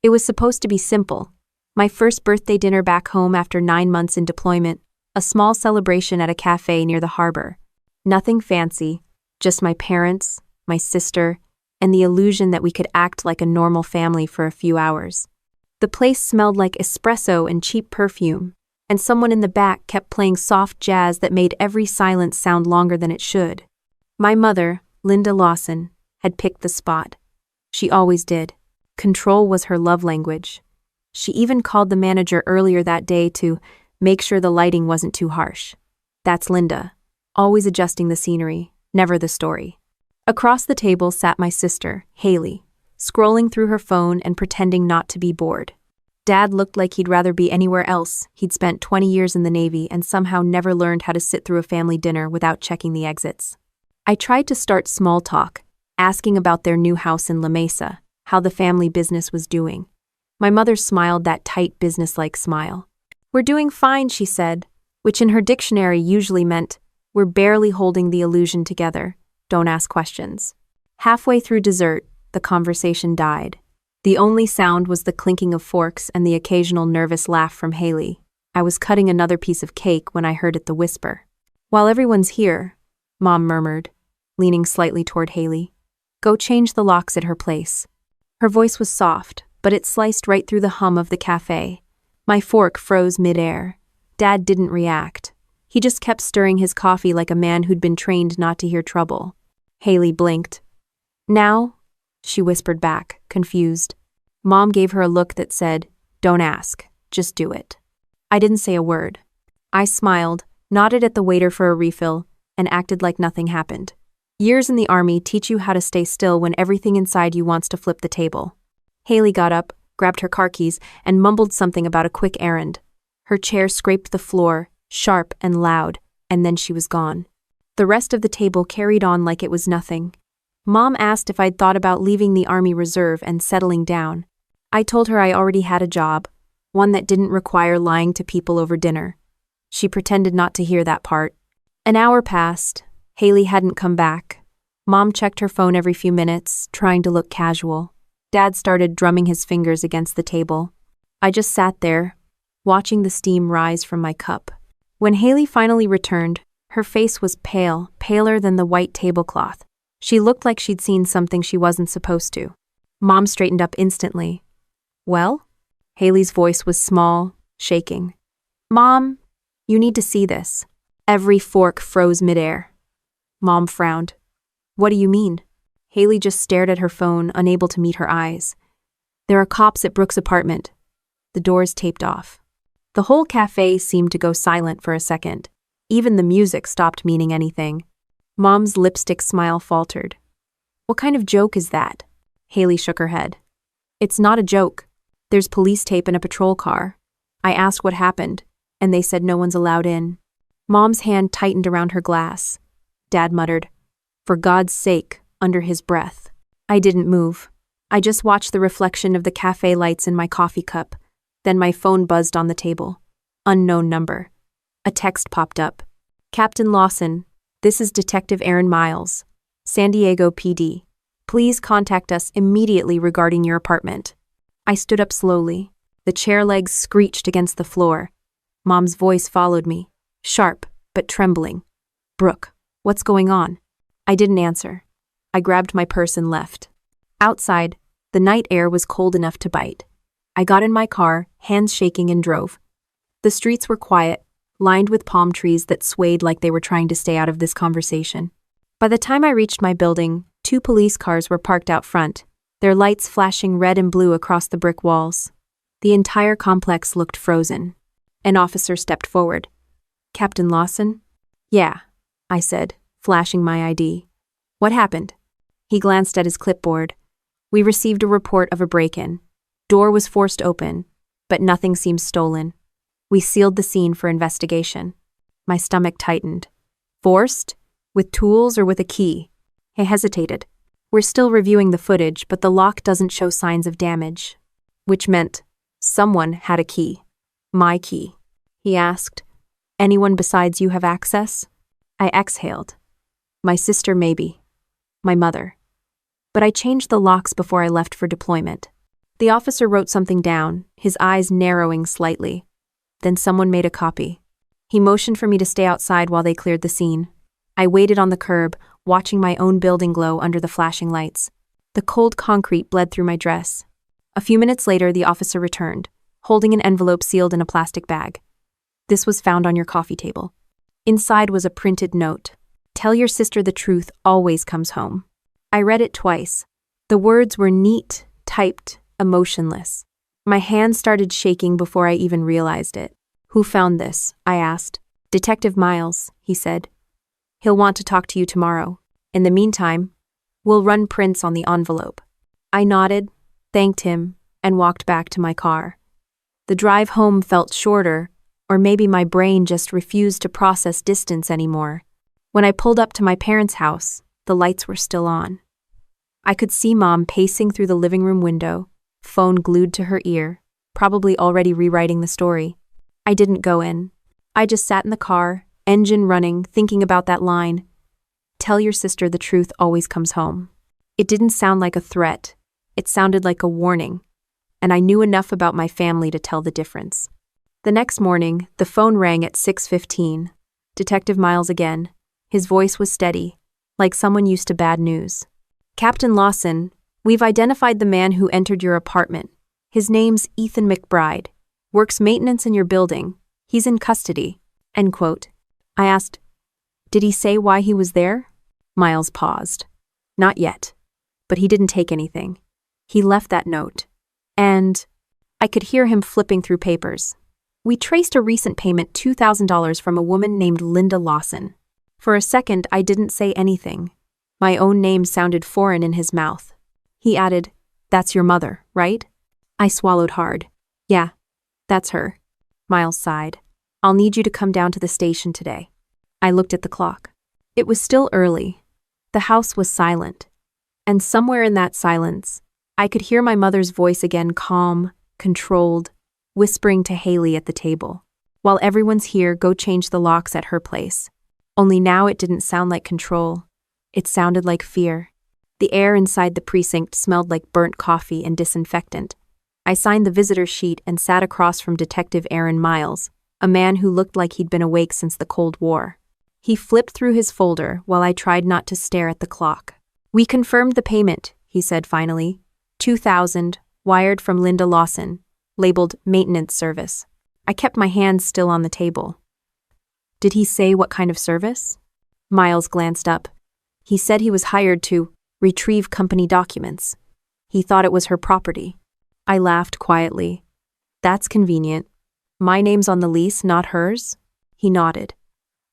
It was supposed to be simple. My first birthday dinner back home after 9 months in deployment, a small celebration at a cafe near the harbor. Nothing fancy, just my parents, my sister, and the illusion that we could act like a normal family for a few hours. The place smelled like espresso and cheap perfume, and someone in the back kept playing soft jazz that made every silence sound longer than it should. My mother, Linda Lawson, had picked the spot. She always did. Control was her love language. She even called the manager earlier that day to make sure the lighting wasn't too harsh. That's Linda, always adjusting the scenery, never the story. Across the table sat my sister, Haley, scrolling through her phone and pretending not to be bored. Dad looked like he'd rather be anywhere else. He'd spent 20 years in the Navy and somehow never learned how to sit through a family dinner without checking the exits. I tried to start small talk, asking about their new house in La Mesa, how the family business was doing. My mother smiled that tight business-like smile. "We're doing fine," she said, which in her dictionary usually meant, "We're barely holding the illusion together. Don't ask questions." Halfway through dessert, the conversation died. The only sound was the clinking of forks and the occasional nervous laugh from Haley. I was cutting another piece of cake when I heard it whisper. "While everyone's here," Mom murmured, leaning slightly toward Haley, "go change the locks at her place." Her voice was soft, but it sliced right through the hum of the cafe. My fork froze mid-air. Dad didn't react. He just kept stirring his coffee like a man who'd been trained not to hear trouble. Haley blinked. "Now?" she whispered back, confused. Mom gave her a look that said, "Don't ask, just do it." I didn't say a word. I smiled, nodded at the waiter for a refill, and acted like nothing happened. Years in the Army teach you how to stay still when everything inside you wants to flip the table. Haley got up, grabbed her car keys, and mumbled something about a quick errand. Her chair scraped the floor, sharp and loud, and then she was gone. The rest of the table carried on like it was nothing. Mom asked if I'd thought about leaving the Army Reserve and settling down. I told her I already had a job, one that didn't require lying to people over dinner. She pretended not to hear that part. An hour passed. Haley hadn't come back. Mom checked her phone every few minutes, trying to look casual. Dad started drumming his fingers against the table. I just sat there, watching the steam rise from my cup. When Haley finally returned, her face was pale, paler than the white tablecloth. She looked like she'd seen something she wasn't supposed to. Mom straightened up instantly. "Well?" Haley's voice was small, shaking. "Mom, you need to see this." Every fork froze midair. Mom frowned. "What do you mean?" Haley just stared at her phone, unable to meet her eyes. "There are cops at Brooke's apartment." The doors taped off. The whole cafe seemed to go silent for a second. Even the music stopped meaning anything. Mom's lipstick smile faltered. "What kind of joke is that?" Haley shook her head. "It's not a joke. There's police tape in a patrol car. I asked what happened, and they said no one's allowed in." Mom's hand tightened around her glass. Dad muttered, "For God's sake," under his breath. I didn't move. I just watched the reflection of the cafe lights in my coffee cup. Then my phone buzzed on the table. Unknown number. A text popped up. "Captain Lawson, this is Detective Aaron Miles, San Diego PD. Please contact us immediately regarding your apartment." I stood up slowly. The chair legs screeched against the floor. Mom's voice followed me, sharp but trembling. "Brooke, what's going on?" I didn't answer. I grabbed my purse and left. Outside, the night air was cold enough to bite. I got in my car, hands shaking, and drove. The streets were quiet, lined with palm trees that swayed like they were trying to stay out of this conversation. By the time I reached my building, 2 police cars were parked out front, their lights flashing red and blue across the brick walls. The entire complex looked frozen. An officer stepped forward. "Captain Lawson?" "Yeah," I said, flashing my ID. "What happened?" He glanced at his clipboard. "We received a report of a break-in. Door was forced open, but nothing seems stolen. We sealed the scene for investigation." My stomach tightened. "Forced? With tools or with a key?" I hesitated. "We're still reviewing the footage, but the lock doesn't show signs of damage." Which meant someone had a key. My key. He asked, "Anyone besides you have access?" I exhaled. "My sister, maybe. My mother." But I changed the locks before I left for deployment. The officer wrote something down, his eyes narrowing slightly. Then someone made a copy. He motioned for me to stay outside while they cleared the scene. I waited on the curb, watching my own building glow under the flashing lights. The cold concrete bled through my dress. A few minutes later, the officer returned, holding an envelope sealed in a plastic bag. This was found on your coffee table. Inside was a printed note. Tell your sister the truth always comes home. I read it twice. The words were neat, typed, emotionless. My hand started shaking before I even realized it. Who found this? I asked. Detective Miles, he said. He'll want to talk to you tomorrow. In the meantime, we'll run prints on the envelope. I nodded, thanked him, and walked back to my car. The drive home felt shorter, or maybe my brain just refused to process distance anymore. When I pulled up to my parents' house, the lights were still on. I could see Mom pacing through the living room window, phone glued to her ear, probably already rewriting the story. I didn't go in. I just sat in the car, engine running, thinking about that line. Tell your sister the truth always comes home. It didn't sound like a threat. It sounded like a warning. And I knew enough about my family to tell the difference. The next morning, the phone rang at 6:15. Detective Miles again. His voice was steady, like someone used to bad news. Captain Lawson, we've identified the man who entered your apartment. His name's Ethan McBride. Works maintenance in your building. He's in custody. End quote. I asked, did he say why he was there? Miles paused. Not yet. But he didn't take anything. He left that note. And I could hear him flipping through papers. We traced a recent payment $2,000 from a woman named Linda Lawson. For a second, I didn't say anything. My own name sounded foreign in his mouth. He added, that's your mother, right? I swallowed hard. Yeah, that's her. Miles sighed. I'll need you to come down to the station today. I looked at the clock. It was still early. The house was silent. And somewhere in that silence, I could hear my mother's voice again, calm, controlled, whispering to Haley at the table. While everyone's here, go change the locks at her place. Only now it didn't sound like control. It sounded like fear. The air inside the precinct smelled like burnt coffee and disinfectant. I signed the visitor sheet and sat across from Detective Aaron Miles, a man who looked like he'd been awake since the Cold War. He flipped through his folder while I tried not to stare at the clock. We confirmed the payment, he said finally. $2,000, wired from Linda Lawson, labeled maintenance service. I kept my hands still on the table. Did he say what kind of service? Miles glanced up. He said he was hired to retrieve company documents. He thought it was her property. I laughed quietly. That's convenient. My name's on the lease, not hers? He nodded.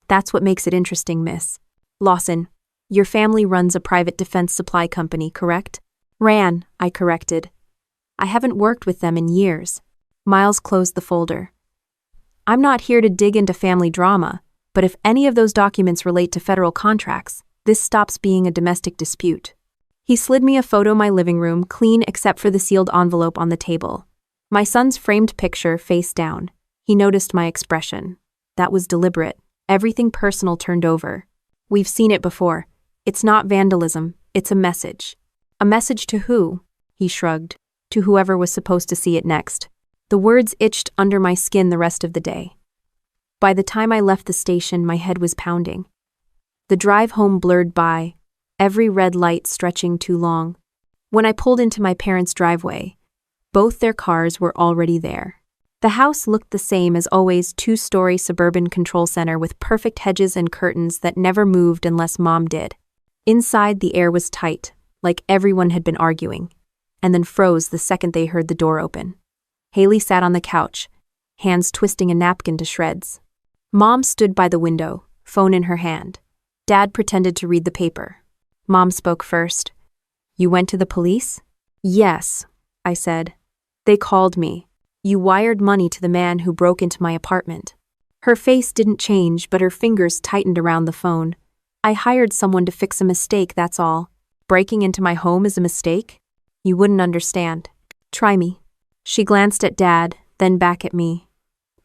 That's what makes it interesting, miss. Lawson, your family runs a private defense supply company, correct? Ran, I corrected. I haven't worked with them in years. Miles closed the folder. I'm not here to dig into family drama, but if any of those documents relate to federal contracts, this stops being a domestic dispute. He slid me a photo of my living room, clean except for the sealed envelope on the table. My son's framed picture face down. He noticed my expression. That was deliberate. Everything personal turned over. We've seen it before. It's not vandalism, it's a message. A message to who? He shrugged. To whoever was supposed to see it next. The words itched under my skin the rest of the day. By the time I left the station, my head was pounding. The drive home blurred by, every red light stretching too long. When I pulled into my parents' driveway, both their cars were already there. The house looked the same as always, two-story suburban control center with perfect hedges and curtains that never moved unless Mom did. Inside, the air was tight, like everyone had been arguing, and then froze the second they heard the door open. Haley sat on the couch, hands twisting a napkin to shreds. Mom stood by the window, phone in her hand. Dad pretended to read the paper. Mom spoke first. You went to the police? Yes, I said. They called me. You wired money to the man who broke into my apartment. Her face didn't change, but her fingers tightened around the phone. I hired someone to fix a mistake, that's all. Breaking into my home is a mistake? You wouldn't understand. Try me. She glanced at Dad, then back at me.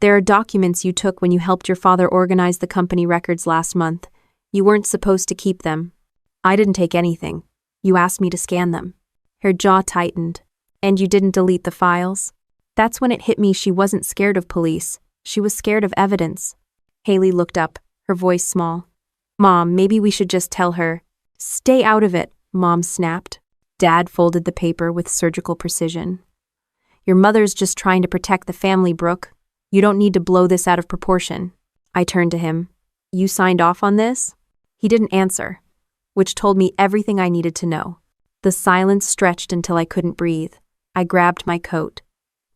There are documents you took when you helped your father organize the company records last month. You weren't supposed to keep them. I didn't take anything. You asked me to scan them. Her jaw tightened. And you didn't delete the files? That's when it hit me she wasn't scared of police. She was scared of evidence. Haley looked up, her voice small. Mom, maybe we should just tell her. Stay out of it, Mom snapped. Dad folded the paper with surgical precision. Your mother's just trying to protect the family, Brooke. You don't need to blow this out of proportion. I turned to him. You signed off on this? He didn't answer, which told me everything I needed to know. The silence stretched until I couldn't breathe. I grabbed my coat.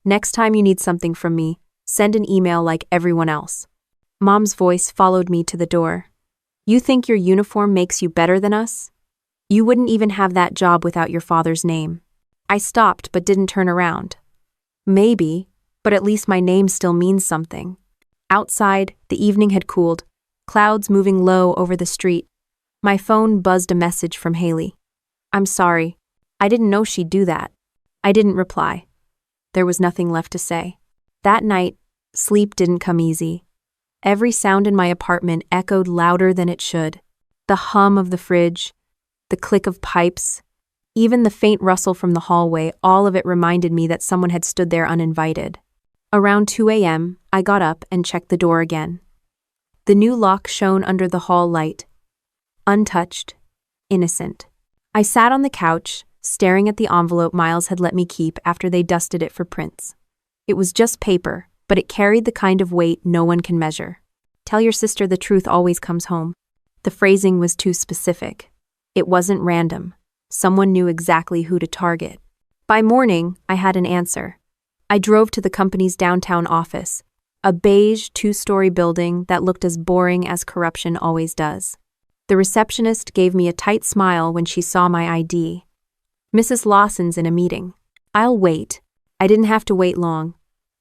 Next time you need something from me, send an email like everyone else. Mom's voice followed me to the door. You think your uniform makes you better than us? You wouldn't even have that job without your father's name. I stopped but didn't turn around. Maybe, but at least my name still means something. Outside, the evening had cooled, clouds moving low over the street. My phone buzzed a message from Haley. I'm sorry. I didn't know she'd do that. I didn't reply. There was nothing left to say. That night, sleep didn't come easy. Every sound in my apartment echoed louder than it should. The hum of the fridge, the click of pipes, even the faint rustle from the hallway, all of it reminded me that someone had stood there uninvited. Around 2 a.m., I got up and checked the door again. The new lock shone under the hall light. Untouched, innocent. I sat on the couch, staring at the envelope Miles had let me keep after they dusted it for prints. It was just paper, but it carried the kind of weight no one can measure. Tell your sister the truth always comes home. The phrasing was too specific. It wasn't random. Someone knew exactly who to target. By morning, I had an answer. I drove to the company's downtown office, a beige 2-story building that looked as boring as corruption always does. The receptionist gave me a tight smile when she saw my ID. Mrs. Lawson's in a meeting. I'll wait. I didn't have to wait long.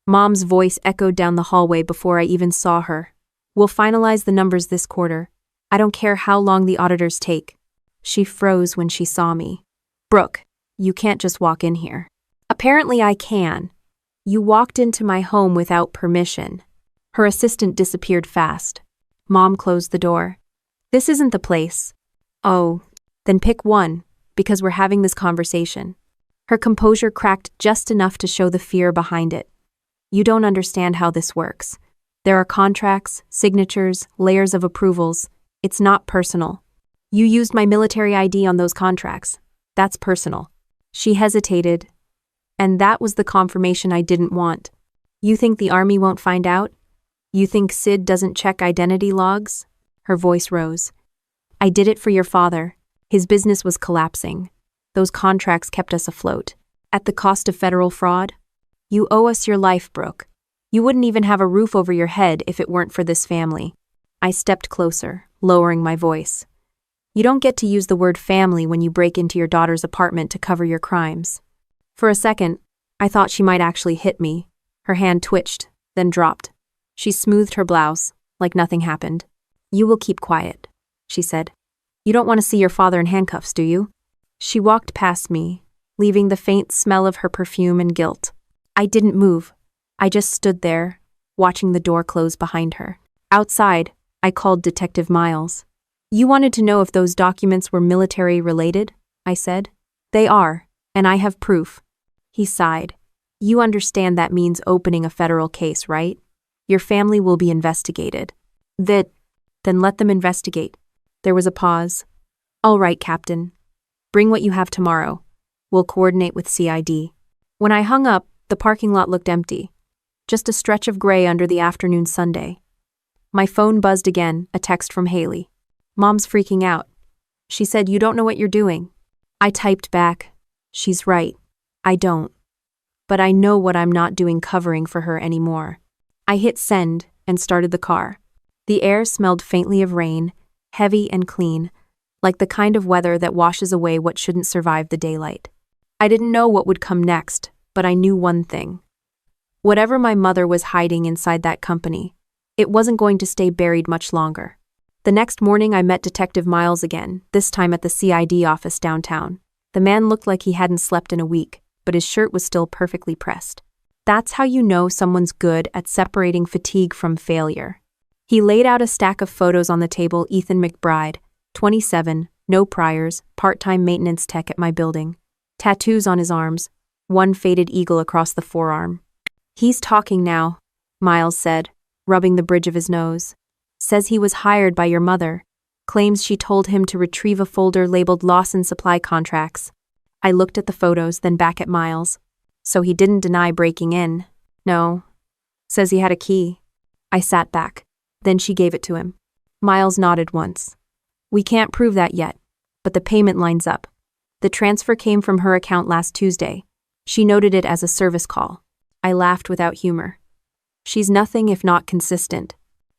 Mom's voice echoed down the hallway before I even saw her. We'll finalize the numbers this quarter. I don't care how long the auditors take. She froze when she saw me. Brooke, you can't just walk in here. Apparently I can. You walked into my home without permission. Her assistant disappeared fast. Mom closed the door. This isn't the place. Oh, then pick one, because we're having this conversation. Her composure cracked just enough to show the fear behind it. You don't understand how this works. There are contracts, signatures, layers of approvals. It's not personal. You used my military ID on those contracts. That's personal. She hesitated, and that was the confirmation I didn't want. You think the army won't find out? You think Sid doesn't check identity logs? Her voice rose. I did it for your father. His business was collapsing. Those contracts kept us afloat. At the cost of federal fraud? You owe us your life, Brooke. You wouldn't even have a roof over your head if it weren't for this family. I stepped closer, lowering my voice. You don't get to use the word family when you break into your daughter's apartment to cover your crimes. For a second, I thought she might actually hit me. Her hand twitched, then dropped. She smoothed her blouse, like nothing happened. You will keep quiet, she said. You don't want to see your father in handcuffs, do you? She walked past me, leaving the faint smell of her perfume and guilt. I didn't move. I just stood there, watching the door close behind her. Outside, I called Detective Miles. You wanted to know if those documents were military-related? I said. They are, and I have proof. He sighed. You understand that means opening a federal case, right? Your family will be investigated. Then let them investigate. There was a pause. All right, Captain. Bring what you have tomorrow. We'll coordinate with CID. When I hung up, the parking lot looked empty. Just a stretch of gray under the afternoon Sunday. My phone buzzed again, a text from Haley. Mom's freaking out. She said, you don't know what you're doing. I typed back, she's right. I don't. But I know what I'm not doing covering for her anymore. I hit send and started the car. The air smelled faintly of rain, heavy and clean, like the kind of weather that washes away what shouldn't survive the daylight. I didn't know what would come next, but I knew one thing. Whatever my mother was hiding inside that company, it wasn't going to stay buried much longer. The next morning I met Detective Miles again, this time at the CID office downtown. The man looked like he hadn't slept in a week, but his shirt was still perfectly pressed. That's how you know someone's good at separating fatigue from failure. He laid out a stack of photos on the table. Ethan McBride, 27, no priors, part-time maintenance tech at my building. Tattoos on his arms, one faded eagle across the forearm. "He's talking now," Miles said, rubbing the bridge of his nose. "Says he was hired by your mother. Claims she told him to retrieve a folder labeled Lawson Supply Contracts." I looked at the photos, then back at Miles. "So he didn't deny breaking in?" "No. Says he had a key." I sat back. Then she gave it to him. Miles nodded once. "We can't prove that yet, but the payment lines up. The transfer came from her account last Tuesday. She noted it as a service call." I laughed without humor. "She's nothing if not consistent."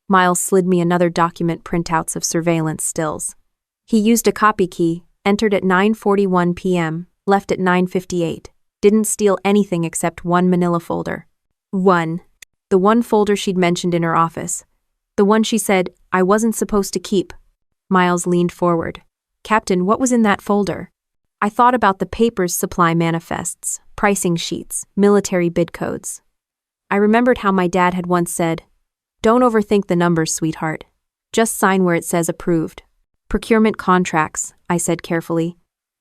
Miles slid me another document printouts of surveillance stills. He used a copy key, entered at 9:41 p.m., left at 9:58. Didn't steal anything except one manila folder. One. The one folder she'd mentioned in her office. The one she said I wasn't supposed to keep. Miles leaned forward. "Captain, what was in that folder?" I thought about the papers, supply manifests, pricing sheets, military bid codes. I remembered how my dad had once said, "Don't overthink the numbers, sweetheart. Just sign where it says approved." "Procurement contracts," I said carefully.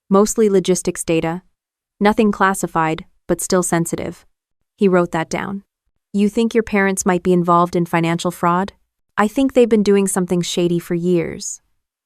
"Mostly logistics data. Nothing classified, but still sensitive." He wrote that down. "You think your parents might be involved in financial fraud?" "I think they've been doing something shady for years.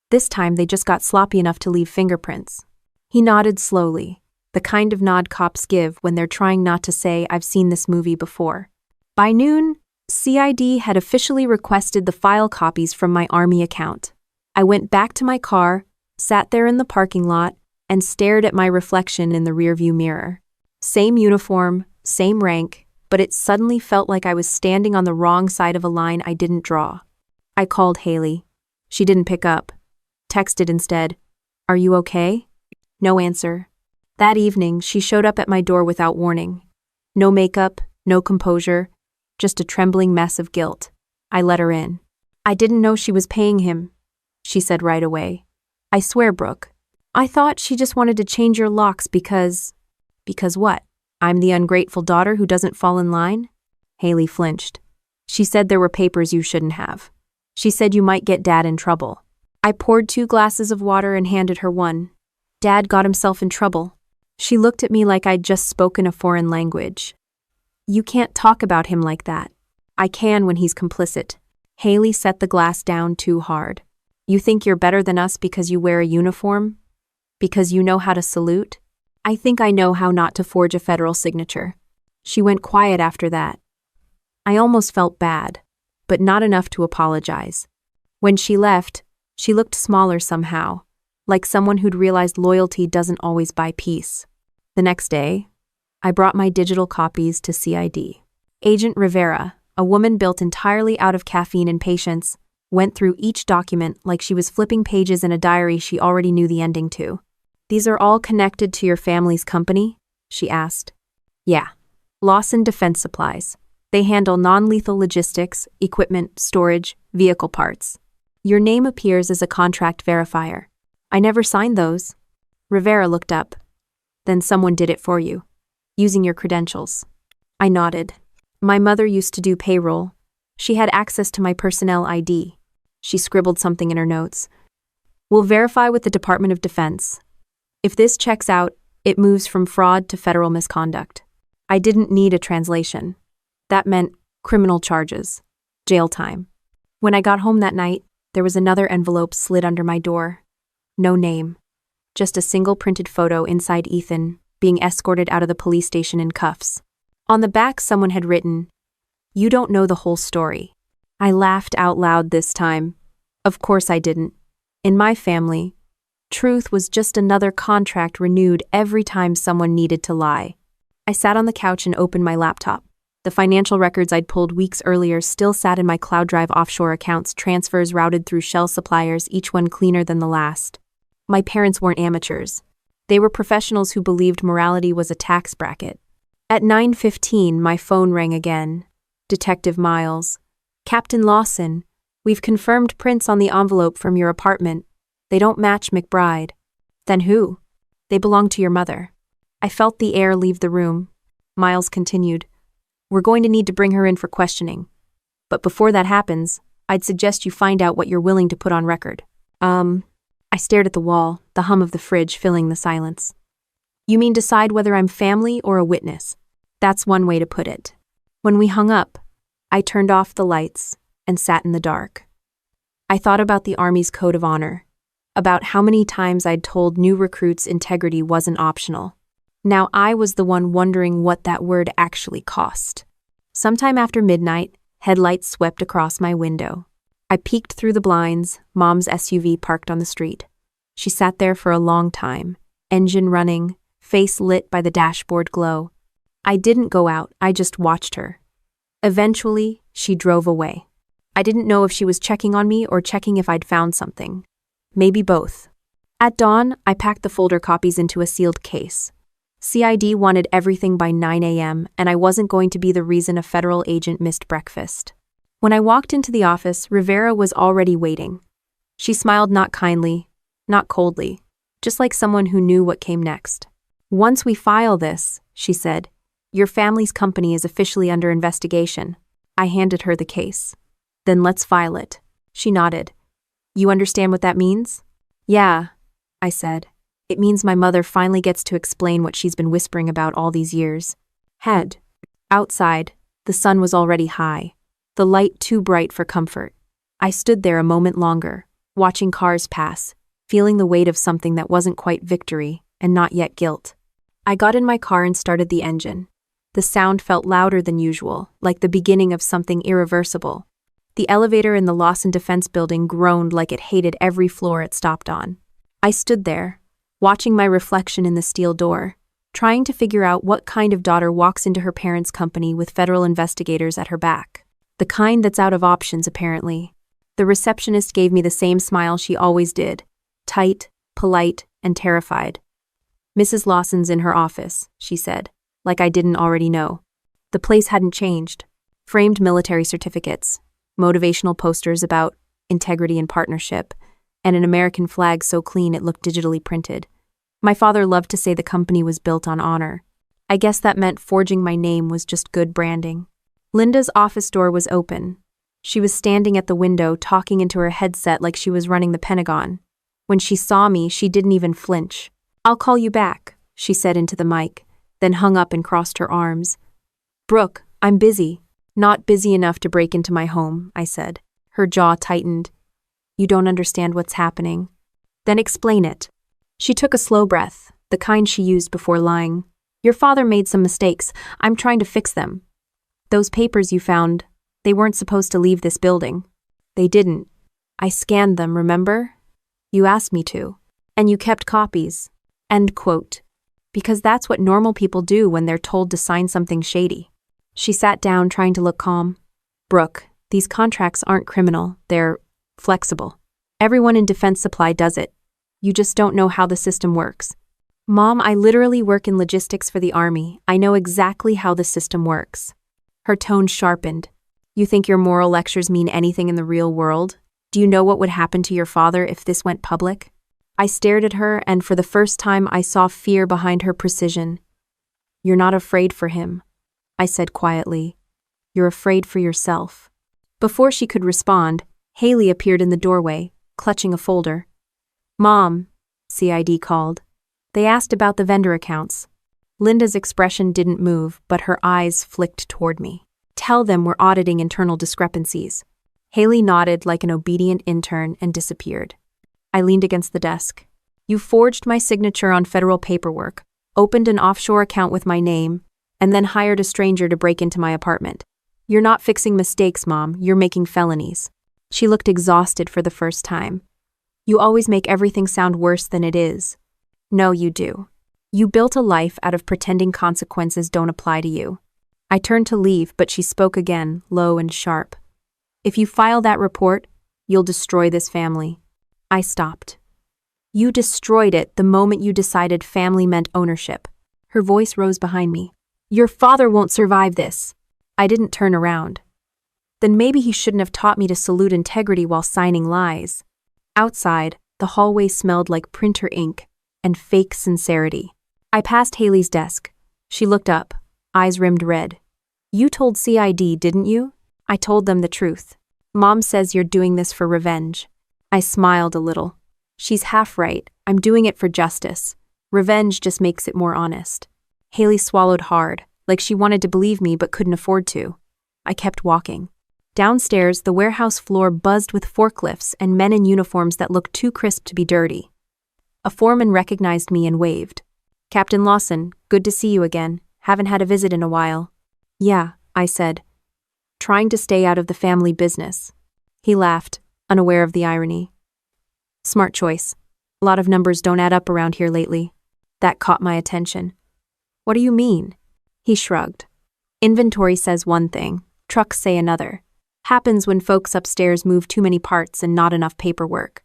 This time they just got sloppy enough to leave fingerprints." He nodded slowly, the kind of nod cops give when they're trying not to say, "I've seen this movie before." By noon, CID had officially requested the file copies from my Army account. I went back to my car, sat there in the parking lot, and stared at my reflection in the rearview mirror. Same uniform, same rank, but it suddenly felt like I was standing on the wrong side of a line I didn't draw. I called Haley. She didn't pick up. Texted instead, "Are you okay?" No answer. That evening, she showed up at my door without warning. No makeup, no composure, just a trembling mess of guilt. I let her in. "I didn't know she was paying him," she said right away. "I swear, Brooke. I thought she just wanted to change your locks because..." "Because what? I'm the ungrateful daughter who doesn't fall in line?" Haley flinched. "She said there were papers you shouldn't have. She said you might get Dad in trouble." I poured 2 glasses of water and handed her one. "Dad got himself in trouble." She looked at me like I'd just spoken a foreign language. "You can't talk about him like that." "I can when he's complicit." Haley set the glass down too hard. "You think you're better than us because you wear a uniform? Because you know how to salute? I think I know how not to forge a federal signature." She went quiet after that. I almost felt bad, but not enough to apologize. When she left, she looked smaller somehow, like someone who'd realized loyalty doesn't always buy peace. The next day, I brought my digital copies to CID. Agent Rivera, a woman built entirely out of caffeine and patience, went through each document like she was flipping pages in a diary she already knew the ending to. "These are all connected to your family's company?" she asked. "Yeah. Lawson Defense Supplies. They handle non-lethal logistics, equipment, storage, vehicle parts. Your name appears as a contract verifier. I never signed those." Rivera looked up. "Then someone did it for you, using your credentials." I nodded. "My mother used to do payroll. She had access to my personnel ID." She scribbled something in her notes. "We'll verify with the Department of Defense. If this checks out, it moves from fraud to federal misconduct." I didn't need a translation. That meant criminal charges, jail time. When I got home that night, there was another envelope slid under my door. No name. Just a single printed photo inside Ethan, being escorted out of the police station in cuffs. On the back, someone had written, "You don't know the whole story." I laughed out loud this time. Of course I didn't. In my family, truth was just another contract renewed every time someone needed to lie. I sat on the couch and opened my laptop. The financial records I'd pulled weeks earlier still sat in my cloud drive, offshore accounts, transfers routed through shell suppliers, each one cleaner than the last. My parents weren't amateurs. They were professionals who believed morality was a tax bracket. At 9:15, my phone rang again. Detective Miles. "Captain Lawson, we've confirmed prints on the envelope from your apartment. They don't match McBride." "Then who?" "They belong to your mother." I felt the air leave the room. Miles continued. "We're going to need to bring her in for questioning. But before that happens, I'd suggest you find out what you're willing to put on record." I stared at the wall, the hum of the fridge filling the silence. You mean decide whether I'm family or a witness? That's one way to put it. When we hung up, I turned off the lights and sat in the dark. I thought about the Army's code of honor, about how many times I'd told new recruits integrity wasn't optional. Now I was the one wondering what that word actually cost. Sometime after midnight, headlights swept across my window. I peeked through the blinds, Mom's SUV parked on the street. She sat there for a long time, engine running, face lit by the dashboard glow. I didn't go out, I just watched her. Eventually, she drove away. I didn't know if she was checking on me or checking if I'd found something. Maybe both. At dawn, I packed the folder copies into a sealed case. CID wanted everything by 9 a.m., and I wasn't going to be the reason a federal agent missed breakfast. When I walked into the office, Rivera was already waiting. She smiled not kindly, not coldly, just like someone who knew what came next. Once we file this, she said, your family's company is officially under investigation. I handed her the case. Then let's file it. She nodded. You understand what that means? Yeah, I said. It means my mother finally gets to explain what she's been whispering about all these years. Outside, the sun was already high, the light too bright for comfort. I stood there a moment longer, watching cars pass, feeling the weight of something that wasn't quite victory and not yet guilt. I got in my car and started the engine. The sound felt louder than usual, like the beginning of something irreversible. The elevator in the Lawson Defense Building groaned like it hated every floor it stopped on. I stood there, watching my reflection in the steel door, trying to figure out what kind of daughter walks into her parents' company with federal investigators at her back. The kind that's out of options, apparently. The receptionist gave me the same smile she always did, tight, polite, and terrified. Mrs. Lawson's in her office, she said, like I didn't already know. The place hadn't changed. Framed military certificates, motivational posters about integrity and partnership, and an American flag so clean it looked digitally printed. My father loved to say the company was built on honor. I guess that meant forging my name was just good branding. Linda's office door was open. She was standing at the window talking into her headset like she was running the Pentagon. When she saw me, she didn't even flinch. I'll call you back, she said into the mic, then hung up and crossed her arms. Brooke, I'm busy. Not busy enough to break into my home, I said. Her jaw tightened. You don't understand what's happening. Then explain it. She took a slow breath, the kind she used before lying. Your father made some mistakes. I'm trying to fix them. Those papers you found, they weren't supposed to leave this building. They didn't. I scanned them, remember? You asked me to. And you kept copies. End quote. Because that's what normal people do when they're told to sign something shady. She sat down, trying to look calm. Brooke, these contracts aren't criminal. They're flexible. Everyone in defense supply does it. You just don't know how the system works. Mom, I literally work in logistics for the Army. I know exactly how the system works. Her tone sharpened. You think your moral lectures mean anything in the real world? Do you know what would happen to your father if this went public? I stared at her, and for the first time I saw fear behind her precision. You're not afraid for him, I said quietly. You're afraid for yourself. Before she could respond, Haley appeared in the doorway, clutching a folder. Mom, CID called. They asked about the vendor accounts. Linda's expression didn't move, but her eyes flicked toward me. Tell them we're auditing internal discrepancies. Haley nodded like an obedient intern and disappeared. I leaned against the desk. You forged my signature on federal paperwork, opened an offshore account with my name, and then hired a stranger to break into my apartment. You're not fixing mistakes, Mom. You're making felonies. She looked exhausted for the first time. You always make everything sound worse than it is. No, you do. You built a life out of pretending consequences don't apply to you. I turned to leave, but she spoke again, low and sharp. If you file that report, you'll destroy this family. I stopped. You destroyed it the moment you decided family meant ownership. Her voice rose behind me. Your father won't survive this. I didn't turn around. Then maybe he shouldn't have taught me to salute integrity while signing lies. Outside, the hallway smelled like printer ink and fake sincerity. I passed Haley's desk. She looked up, eyes rimmed red. You told CID, didn't you? I told them the truth. Mom says you're doing this for revenge. I smiled a little. She's half right. I'm doing it for justice. Revenge just makes it more honest. Haley swallowed hard, like she wanted to believe me but couldn't afford to. I kept walking. Downstairs, the warehouse floor buzzed with forklifts and men in uniforms that looked too crisp to be dirty. A foreman recognized me and waved. "Captain Lawson, good to see you again. Haven't had a visit in a while." "Yeah," I said, trying to stay out of the family business. He laughed, unaware of the irony. "Smart choice. A lot of numbers don't add up around here lately." That caught my attention. "What do you mean?" He shrugged. "Inventory says one thing, trucks say another. Happens when folks upstairs move too many parts and not enough paperwork."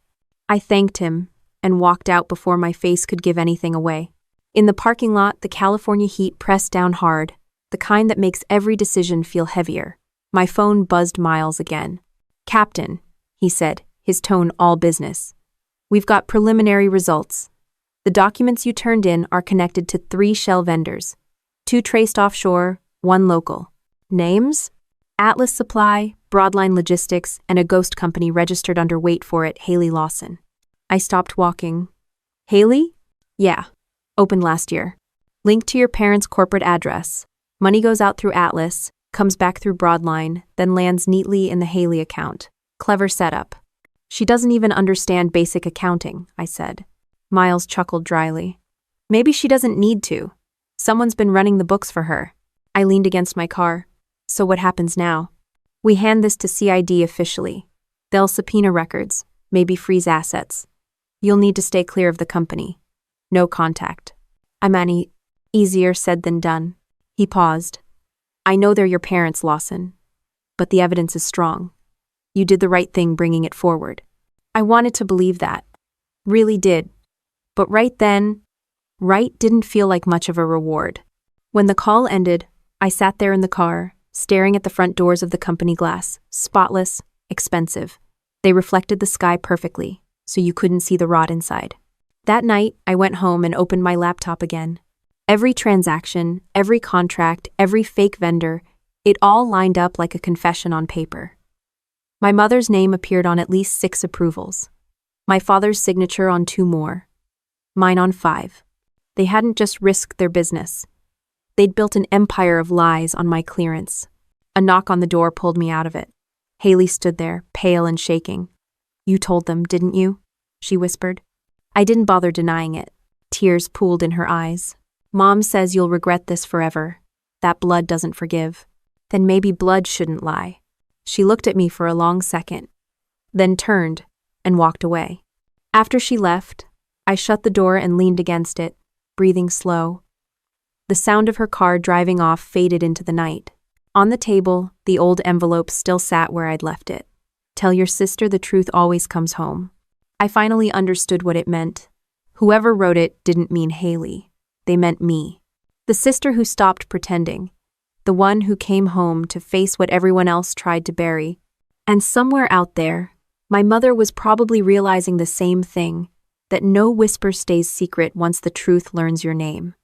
I thanked him and walked out before my face could give anything away. In the parking lot, the California heat pressed down hard, the kind that makes every decision feel heavier. My phone buzzed Miles again. "Captain," he said, his tone all business. "We've got preliminary results. The documents you turned in are connected to 3 shell vendors. 2 traced offshore, 1 local. Names? Atlas Supply, Broadline Logistics, and a ghost company registered under wait for it, Haley Lawson." I stopped walking. "Haley?" "Yeah. Opened last year. Linked to your parents' corporate address. Money goes out through Atlas, comes back through Broadline, then lands neatly in the Haley account. Clever setup." "She doesn't even understand basic accounting," I said. Miles chuckled dryly. "Maybe she doesn't need to. Someone's been running the books for her." I leaned against my car. "So what happens now?" "We hand this to CID officially. They'll subpoena records, maybe freeze assets. You'll need to stay clear of the company. No contact." Easier said than done. He paused. "I know they're your parents, Lawson. But the evidence is strong. You did the right thing bringing it forward." I wanted to believe that. Really did. But right didn't feel like much of a reward. When the call ended, I sat there in the car, staring at the front doors of the company glass, spotless, expensive. They reflected the sky perfectly, so you couldn't see the rot inside. That night, I went home and opened my laptop again. Every transaction, every contract, every fake vendor, it all lined up like a confession on paper. My mother's name appeared on at least 6 approvals. My father's signature on 2 more. Mine on 5. They hadn't just risked their business. They'd built an empire of lies on my clearance. A knock on the door pulled me out of it. Haley stood there, pale and shaking. "You told them, didn't you?" she whispered. I didn't bother denying it. Tears pooled in her eyes. "Mom says you'll regret this forever. That blood doesn't forgive." "Then maybe blood shouldn't lie." She looked at me for a long second, then turned and walked away. After she left, I shut the door and leaned against it, breathing slow. The sound of her car driving off faded into the night. On the table, the old envelope still sat where I'd left it. "Tell your sister the truth always comes home." I finally understood what it meant. Whoever wrote it didn't mean Haley. They meant me. The sister who stopped pretending. The one who came home to face what everyone else tried to bury. And somewhere out there, my mother was probably realizing the same thing, that no whisper stays secret once the truth learns your name.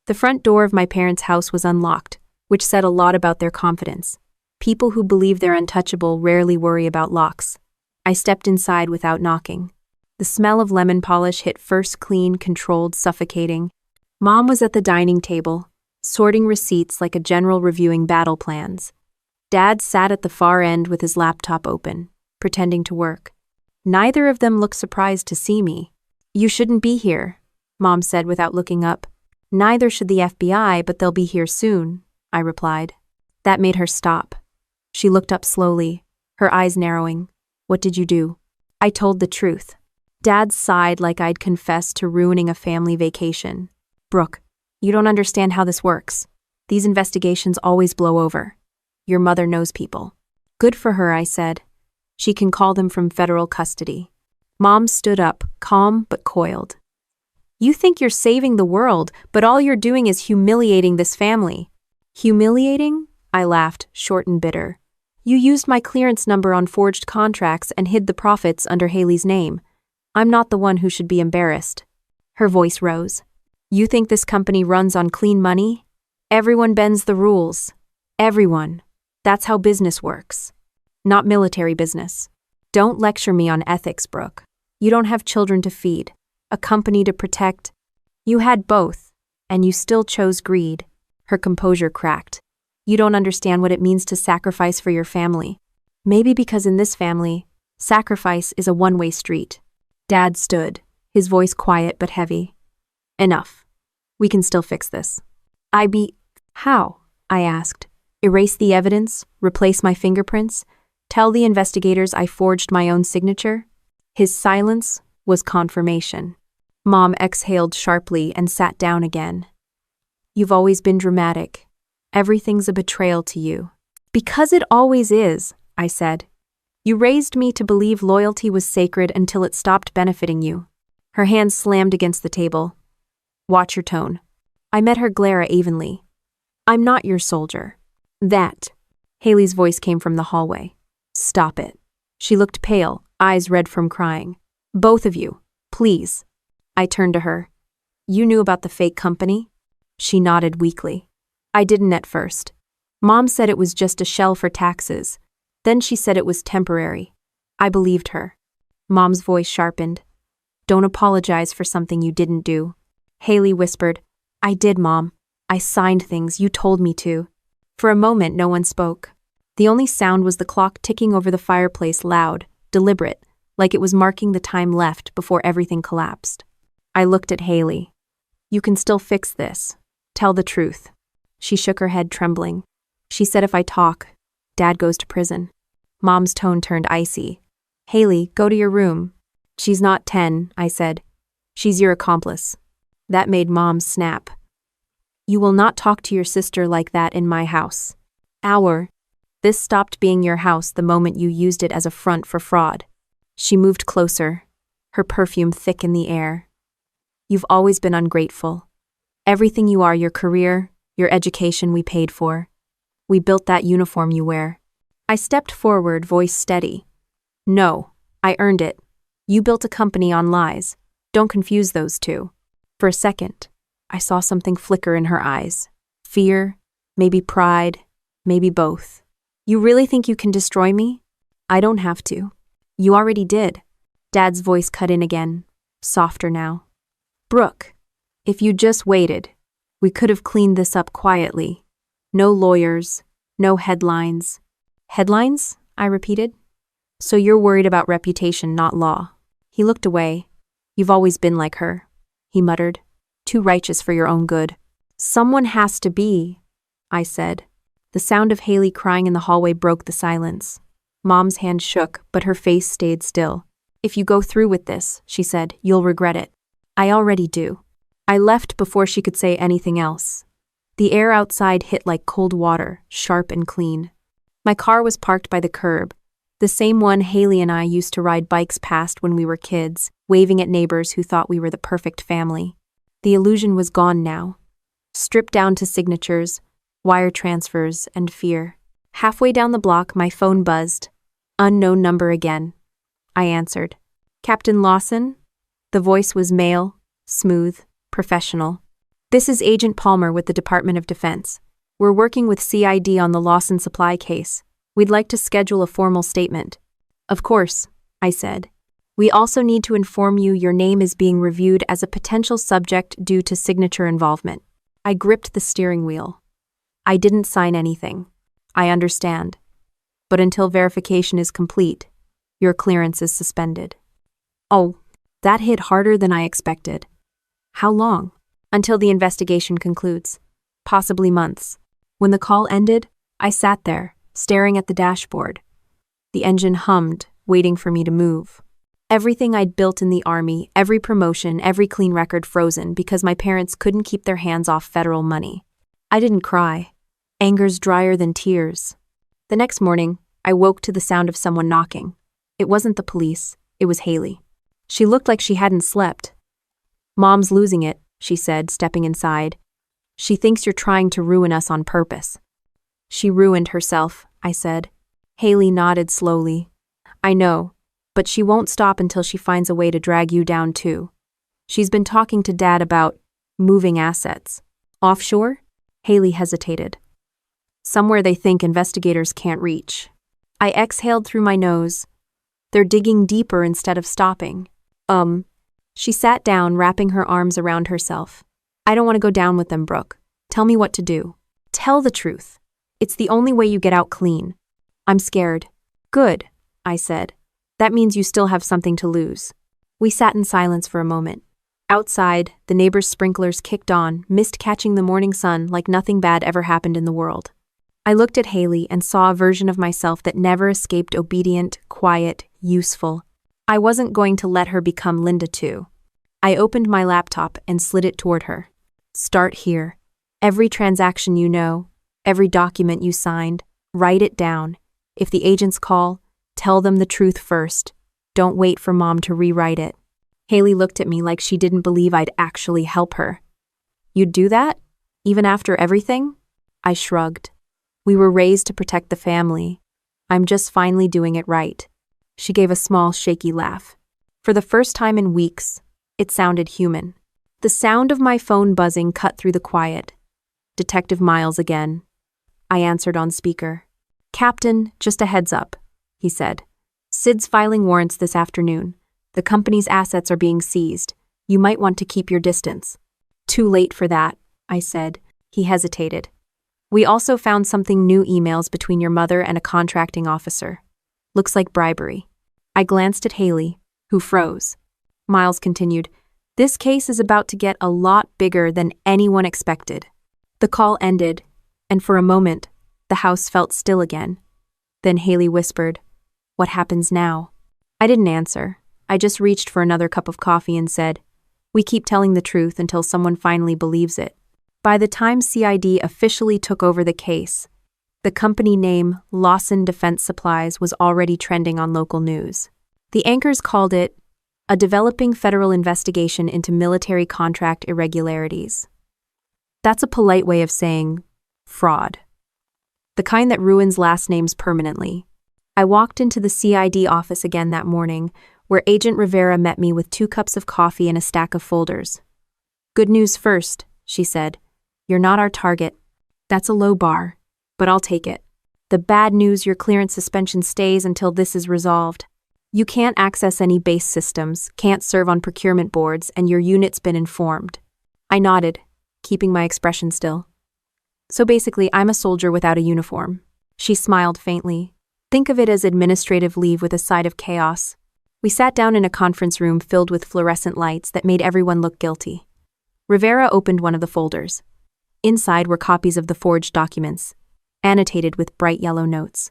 The front door of my parents' house was unlocked, which said a lot about their confidence. People who believe they're untouchable rarely worry about locks. I stepped inside without knocking. The smell of lemon polish hit first, clean, controlled, suffocating. Mom was at the dining table, sorting receipts like a general reviewing battle plans. Dad sat at the far end with his laptop open, pretending to work. Neither of them looked surprised to see me. "You shouldn't be here," Mom said without looking up. "Neither should the FBI, but they'll be here soon," I replied. That made her stop. She looked up slowly, her eyes narrowing. "What did you do?" I told the truth. Dad sighed like I'd confessed to ruining a family vacation. "Brooke, you don't understand how this works. These investigations always blow over. Your mother knows people." "Good for her," I said. "She can call them from federal custody." Mom stood up, calm but coiled. "You think you're saving the world, but all you're doing is humiliating this family." "Humiliating?" I laughed, short and bitter. "You used my clearance number on forged contracts and hid the profits under Haley's name. I'm not the one who should be embarrassed." Her voice rose. "You think this company runs on clean money? Everyone bends the rules. Everyone. That's how business works. Not military business. Don't lecture me on ethics, Brooke. You don't have children to feed, a company to protect. You had both, and you still chose greed. Her composure cracked. You don't understand what it means to sacrifice for your family. Maybe because in this family, sacrifice is a one-way street. Dad stood, his voice quiet but heavy. Enough. We can still fix this. How? I asked. Erase the evidence? Replace my fingerprints? Tell the investigators I forged my own signature? His silence was confirmation. Mom exhaled sharply and sat down again. You've always been dramatic. Everything's a betrayal to you. Because it always is, I said. You raised me to believe loyalty was sacred until it stopped benefiting you. Her hand slammed against the table. Watch your tone. I met her glare evenly. I'm not your soldier. That. Haley's voice came from the hallway. Stop it. She looked pale, eyes red from crying. Both of you, please. I turned to her. You knew about the fake company? She nodded weakly. I didn't at first. Mom said it was just a shell for taxes. Then she said it was temporary. I believed her. Mom's voice sharpened. Don't apologize for something you didn't do. Haley whispered. I did, Mom. I signed things you told me to. For a moment, no one spoke. The only sound was the clock ticking over the fireplace, loud, deliberate, like it was marking the time left before everything collapsed. I looked at Haley. You can still fix this. Tell the truth. She shook her head, trembling. She said if I talk, Dad goes to prison. Mom's tone turned icy. Haley, go to your room. She's not 10, I said. She's your accomplice. That made Mom snap. You will not talk to your sister like that in my house. This stopped being your house the moment you used it as a front for fraud. She moved closer, her perfume thick in the air. You've always been ungrateful. Everything you are, your career, your education, we paid for. We built that uniform you wear. I stepped forward, voice steady. No, I earned it. You built a company on lies. Don't confuse those two. For a second, I saw something flicker in her eyes. Fear, maybe pride, maybe both. You really think you can destroy me? I don't have to. You already did. Dad's voice cut in again, softer now. Brooke, if you just waited, we could have cleaned this up quietly. No lawyers, no headlines. Headlines? I repeated. So you're worried about reputation, not law. He looked away. You've always been like her, he muttered. Too righteous for your own good. Someone has to be, I said. The sound of Haley crying in the hallway broke the silence. Mom's hand shook, but her face stayed still. If you go through with this, she said, you'll regret it. I already do. I left before she could say anything else. The air outside hit like cold water, sharp and clean. My car was parked by the curb, the same one Haley and I used to ride bikes past when we were kids, waving at neighbors who thought we were the perfect family. The illusion was gone now. Stripped down to signatures, wire transfers, and fear. Halfway down the block, my phone buzzed. Unknown number again. I answered. Captain Lawson? The voice was male, smooth, professional. This is Agent Palmer with the Department of Defense. We're working with CID on the Lawson supply case. We'd like to schedule a formal statement. Of course, I said. We also need to inform you your name is being reviewed as a potential subject due to signature involvement. I gripped the steering wheel. I didn't sign anything. I understand. But until verification is complete, your clearance is suspended. Oh, that hit harder than I expected. How long? Until the investigation concludes. Possibly months. When the call ended, I sat there, staring at the dashboard. The engine hummed, waiting for me to move. Everything I'd built in the Army, every promotion, every clean record frozen because my parents couldn't keep their hands off federal money. I didn't cry. Anger's drier than tears. The next morning, I woke to the sound of someone knocking. It wasn't the police, it was Haley. She looked like she hadn't slept. Mom's losing it, she said, stepping inside. She thinks you're trying to ruin us on purpose. She ruined herself, I said. Haley nodded slowly. I know, but she won't stop until she finds a way to drag you down too. She's been talking to Dad about moving assets. Offshore? Haley hesitated. Somewhere they think investigators can't reach. I exhaled through my nose. They're digging deeper instead of stopping. She sat down, wrapping her arms around herself. I don't want to go down with them, Brooke. Tell me what to do. Tell the truth. It's the only way you get out clean. I'm scared. Good, I said. That means you still have something to lose. We sat in silence for a moment. Outside, the neighbors' sprinklers kicked on, mist catching the morning sun like nothing bad ever happened in the world. I looked at Haley and saw a version of myself that never escaped obedient, quiet, useful. I wasn't going to let her become Linda too. I opened my laptop and slid it toward her. Start here. Every transaction you know, every document you signed, write it down. If the agents call, tell them the truth first. Don't wait for Mom to rewrite it. Haley looked at me like she didn't believe I'd actually help her. You'd do that? Even after everything? I shrugged. We were raised to protect the family. I'm just finally doing it right. She gave a small, shaky laugh. For the first time in weeks, it sounded human. The sound of my phone buzzing cut through the quiet. Detective Miles again. I answered on speaker. Captain, just a heads up, he said. Sid's filing warrants this afternoon. The company's assets are being seized. You might want to keep your distance. Too late for that, I said. He hesitated. We also found something new emails between your mother and a contracting officer. Looks like bribery. I glanced at Haley, who froze. Miles continued, This case is about to get a lot bigger than anyone expected. The call ended, and for a moment, the house felt still again. Then Haley whispered, What happens now? I didn't answer. I just reached for another cup of coffee and said, We keep telling the truth until someone finally believes it. By the time CID officially took over the case, the company name Lawson Defense Supplies was already trending on local news. The anchors called it a developing federal investigation into military contract irregularities. That's a polite way of saying fraud. The kind that ruins last names permanently. I walked into the CID office again that morning, where Agent Rivera met me with 2 cups of coffee and a stack of folders. Good news first, she said. You're not our target. That's a low bar, but I'll take it. The bad news, your clearance suspension stays until this is resolved. You can't access any base systems, can't serve on procurement boards, and your unit's been informed. I nodded, keeping my expression still. So basically, I'm a soldier without a uniform. She smiled faintly. Think of it as administrative leave with a side of chaos. We sat down in a conference room filled with fluorescent lights that made everyone look guilty. Rivera opened one of the folders. Inside were copies of the forged documents, annotated with bright yellow notes.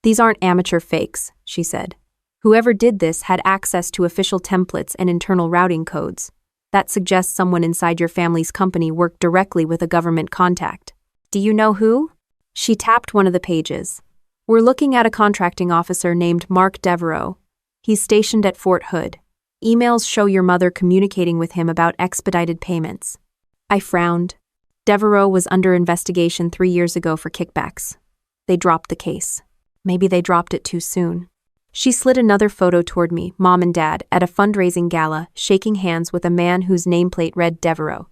These aren't amateur fakes, she said. Whoever did this had access to official templates and internal routing codes. That suggests someone inside your family's company worked directly with a government contact. Do you know who? She tapped one of the pages. We're looking at a contracting officer named Mark Devereaux. He's stationed at Fort Hood. Emails show your mother communicating with him about expedited payments. I frowned. Devereaux was under investigation 3 years ago for kickbacks. They dropped the case. Maybe they dropped it too soon. She slid another photo toward me, Mom and Dad, at a fundraising gala, shaking hands with a man whose nameplate read Devereaux.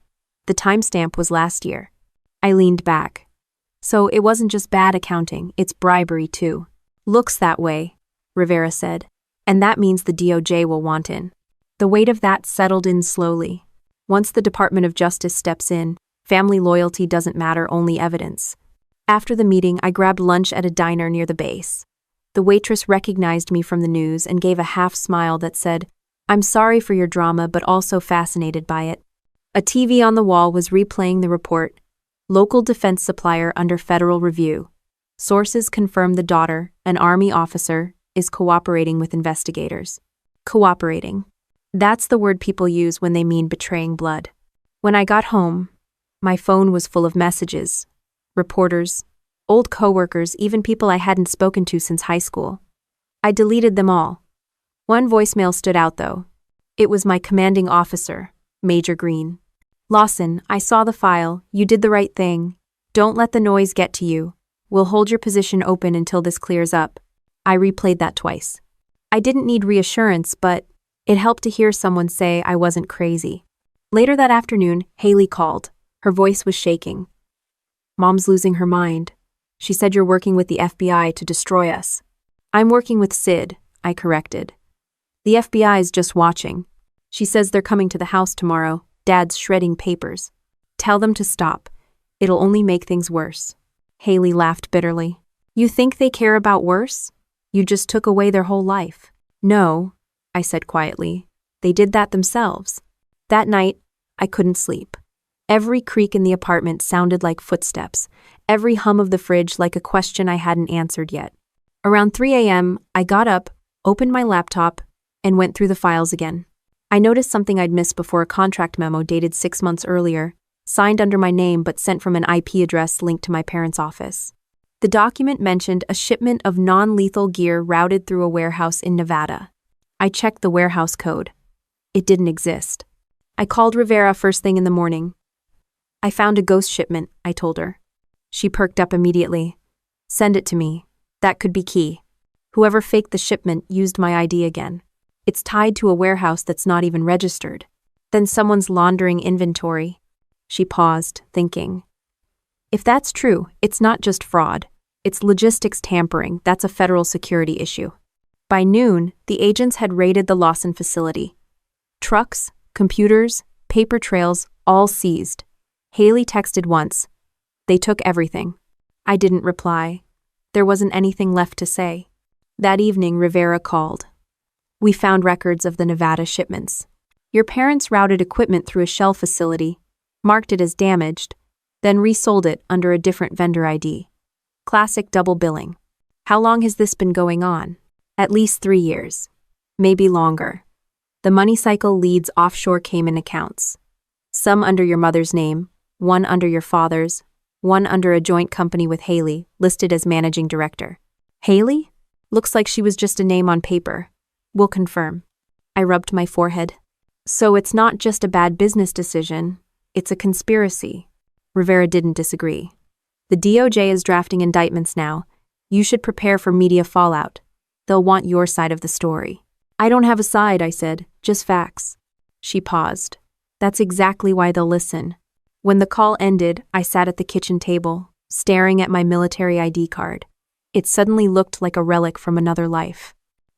The timestamp was last year. I leaned back. So it wasn't just bad accounting, it's bribery too. Looks that way, Rivera said. And that means the DOJ will want in. The weight of that settled in slowly. Once the Department of Justice steps in, family loyalty doesn't matter, only evidence. After the meeting, I grabbed lunch at a diner near the base. The waitress recognized me from the news and gave a half smile that said, I'm sorry for your drama, but also fascinated by it. A TV on the wall was replaying the report. Local defense supplier under federal review. Sources confirm the daughter, an Army officer, is cooperating with investigators. Cooperating. That's the word people use when they mean betraying blood. When I got home, my phone was full of messages. Reporters, old coworkers, even people I hadn't spoken to since high school. I deleted them all. One voicemail stood out though. It was my commanding officer, Major Green. Lawson, I saw the file. You did the right thing. Don't let the noise get to you. We'll hold your position open until this clears up. I replayed that twice. I didn't need reassurance, but it helped to hear someone say I wasn't crazy. Later that afternoon, Haley called. Her voice was shaking. Mom's losing her mind. She said you're working with the FBI to destroy us. I'm working with Sid, I corrected. The FBI's just watching. She says they're coming to the house tomorrow. Dad's shredding papers. Tell them to stop. It'll only make things worse. Haley laughed bitterly. You think they care about worse? You just took away their whole life. No, I said quietly. They did that themselves. That night, I couldn't sleep. Every creak in the apartment sounded like footsteps, every hum of the fridge like a question I hadn't answered yet. Around 3 a.m., I got up, opened my laptop, and went through the files again. I noticed something I'd missed before: a contract memo dated 6 months earlier, signed under my name but sent from an IP address linked to my parents' office. The document mentioned a shipment of non-lethal gear routed through a warehouse in Nevada. I checked the warehouse code. It didn't exist. I called Rivera first thing in the morning. I found a ghost shipment, I told her. She perked up immediately. Send it to me. That could be key. Whoever faked the shipment used my ID again. It's tied to a warehouse that's not even registered. Then someone's laundering inventory. She paused, thinking. If that's true, it's not just fraud. It's logistics tampering. That's a federal security issue. By noon, the agents had raided the Lawson facility. Trucks, computers, paper trails, all seized. Haley texted once. They took everything. I didn't reply. There wasn't anything left to say. That evening, Rivera called. We found records of the Nevada shipments. Your parents routed equipment through a shell facility, marked it as damaged, then resold it under a different vendor ID. Classic double billing. How long has this been going on? At least 3 years. Maybe longer. The money cycle leads offshore Cayman accounts. Some under your mother's name, one under your father's, one under a joint company with Haley, listed as managing director. Haley? Looks like she was just a name on paper. We'll confirm. I rubbed my forehead. So it's not just a bad business decision, it's a conspiracy. Rivera didn't disagree. The DOJ is drafting indictments now. You should prepare for media fallout. They'll want your side of the story. I don't have a side, I said, just facts. She paused. That's exactly why they'll listen. When the call ended, I sat at the kitchen table, staring at my military ID card. It suddenly looked like a relic from another life.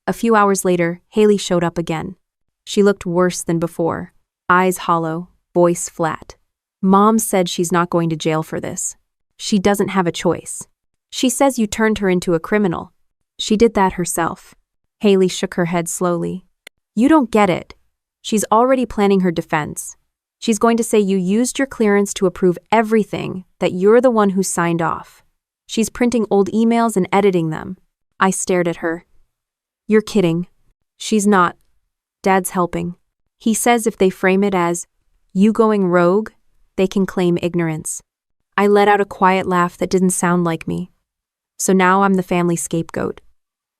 A few hours later, Haley showed up again. She looked worse than before, eyes hollow, voice flat. Mom said she's not going to jail for this. She doesn't have a choice. She says you turned her into a criminal. She did that herself. Haley shook her head slowly. You don't get it. She's already planning her defense. She's going to say you used your clearance to approve everything, that you're the one who signed off. She's printing old emails and editing them. I stared at her. You're kidding. She's not. Dad's helping. He says if they frame it as you going rogue, they can claim ignorance. I let out a quiet laugh that didn't sound like me. So now I'm the family scapegoat.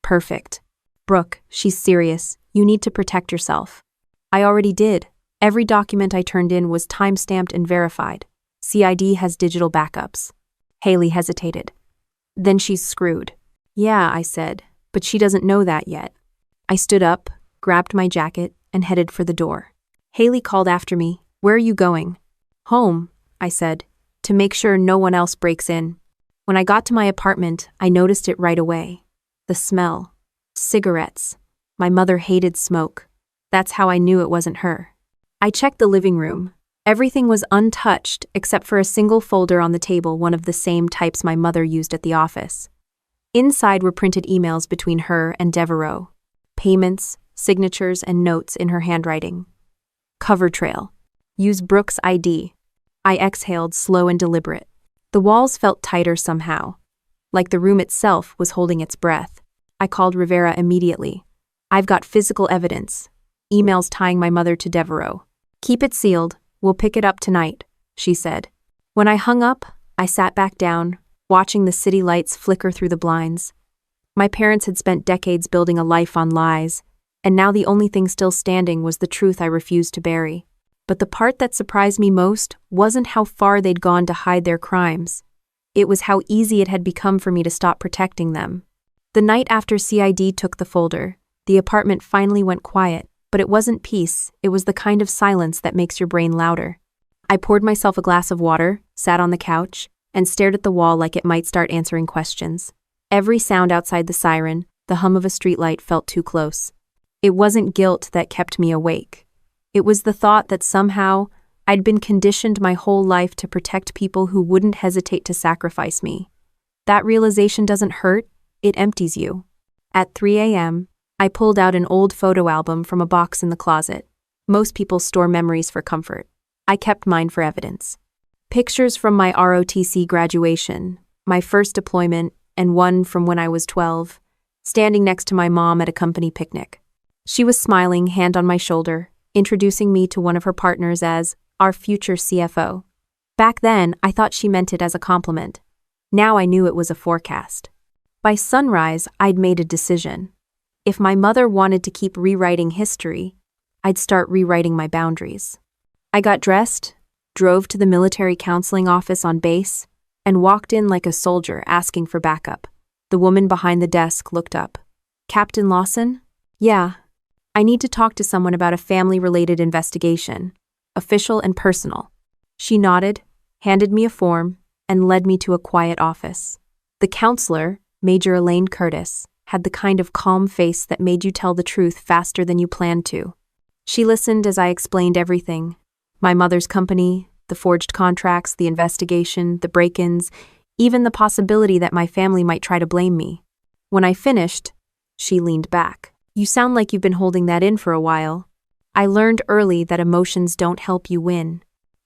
Perfect. Brooke, she's serious. You need to protect yourself. I already did. Every document I turned in was time-stamped and verified. CID has digital backups. Haley hesitated. Then she's screwed. Yeah, I said, but she doesn't know that yet. I stood up, grabbed my jacket, and headed for the door. Haley called after me. Where are you going? Home, I said, to make sure no one else breaks in. When I got to my apartment, I noticed it right away. The smell. Cigarettes. My mother hated smoke. That's how I knew it wasn't her. I checked the living room. Everything was untouched except for a single folder on the table, one of the same types my mother used at the office. Inside were printed emails between her and Devereaux. Payments, signatures, and notes in her handwriting. Cover trail. Use Brooke's ID. I exhaled, slow and deliberate. The walls felt tighter somehow, like the room itself was holding its breath. I called Rivera immediately. I've got physical evidence. Emails tying my mother to Devereaux. Keep it sealed. We'll pick it up tonight, she said. When I hung up, I sat back down, watching the city lights flicker through the blinds. My parents had spent decades building a life on lies, and now the only thing still standing was the truth I refused to bury. But the part that surprised me most wasn't how far they'd gone to hide their crimes. It was how easy it had become for me to stop protecting them. The night after CID took the folder, the apartment finally went quiet, but it wasn't peace, it was the kind of silence that makes your brain louder. I poured myself a glass of water, sat on the couch, and stared at the wall like it might start answering questions. Every sound outside the siren, the hum of a streetlight, felt too close. It wasn't guilt that kept me awake. It was the thought that somehow I'd been conditioned my whole life to protect people who wouldn't hesitate to sacrifice me. That realization doesn't hurt, it empties you. At 3 a.m., I pulled out an old photo album from a box in the closet. Most people store memories for comfort. I kept mine for evidence. Pictures from my ROTC graduation, my first deployment, and one from when I was 12, standing next to my mom at a company picnic. She was smiling, hand on my shoulder, introducing me to one of her partners as our future CFO. Back then, I thought she meant it as a compliment. Now I knew it was a forecast. By sunrise, I'd made a decision. If my mother wanted to keep rewriting history, I'd start rewriting my boundaries. I got dressed, drove to the military counseling office on base, and walked in like a soldier asking for backup. The woman behind the desk looked up. "Captain Lawson?" "Yeah. I need to talk to someone about a family-related investigation, official and personal." She nodded, handed me a form, and led me to a quiet office. The counselor, Major Elaine Curtis, had the kind of calm face that made you tell the truth faster than you planned to. She listened as I explained everything. My mother's company, the forged contracts, the investigation, the break-ins, even the possibility that my family might try to blame me. When I finished, she leaned back. "You sound like you've been holding that in for a while." I learned early that emotions don't help you win.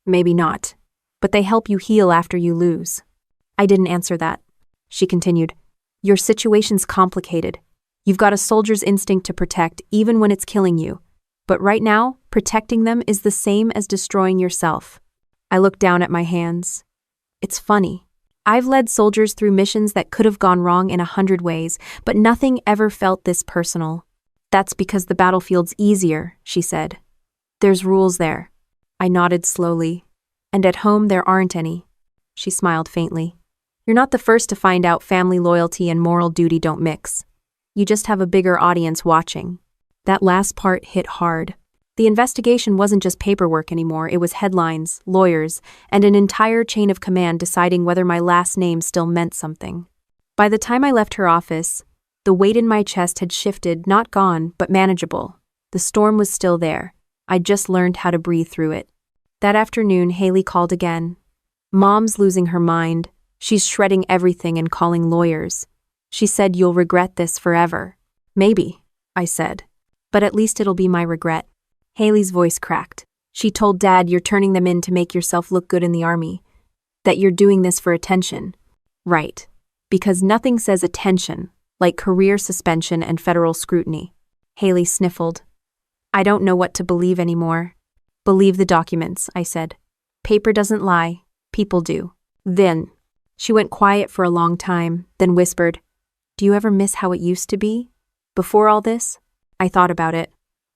Maybe not, but they help you heal after you lose. I didn't answer that. She continued, "Your situation's complicated. You've got a soldier's instinct to protect even when it's killing you. But right now, protecting them is the same as destroying yourself." I looked down at my hands. It's funny. I've led soldiers through missions that could have gone wrong in 100 ways, but nothing ever felt this personal. "That's because the battlefield's easier," she said. "There's rules there." I nodded slowly. "And at home there aren't any." She smiled faintly. "You're not the first to find out family loyalty and moral duty don't mix. You just have a bigger audience watching." That last part hit hard. The investigation wasn't just paperwork anymore, it was headlines, lawyers, and an entire chain of command deciding whether my last name still meant something. By the time I left her office, the weight in my chest had shifted, not gone, but manageable. The storm was still there. I'd just learned how to breathe through it. That afternoon, Haley called again. "Mom's losing her mind. She's shredding everything and calling lawyers. She said you'll regret this forever." "Maybe," I said. "But at least it'll be my regret." Haley's voice cracked. "She told Dad you're turning them in to make yourself look good in the Army. That you're doing this for attention." "Right. Because nothing says attention like career suspension and federal scrutiny." Haley sniffled. "I don't know what to believe anymore." "Believe the documents," I said. "Paper doesn't lie. People do." Then, she went quiet for a long time, then whispered, "Do you ever miss how it used to be? Before all this?" I thought about it.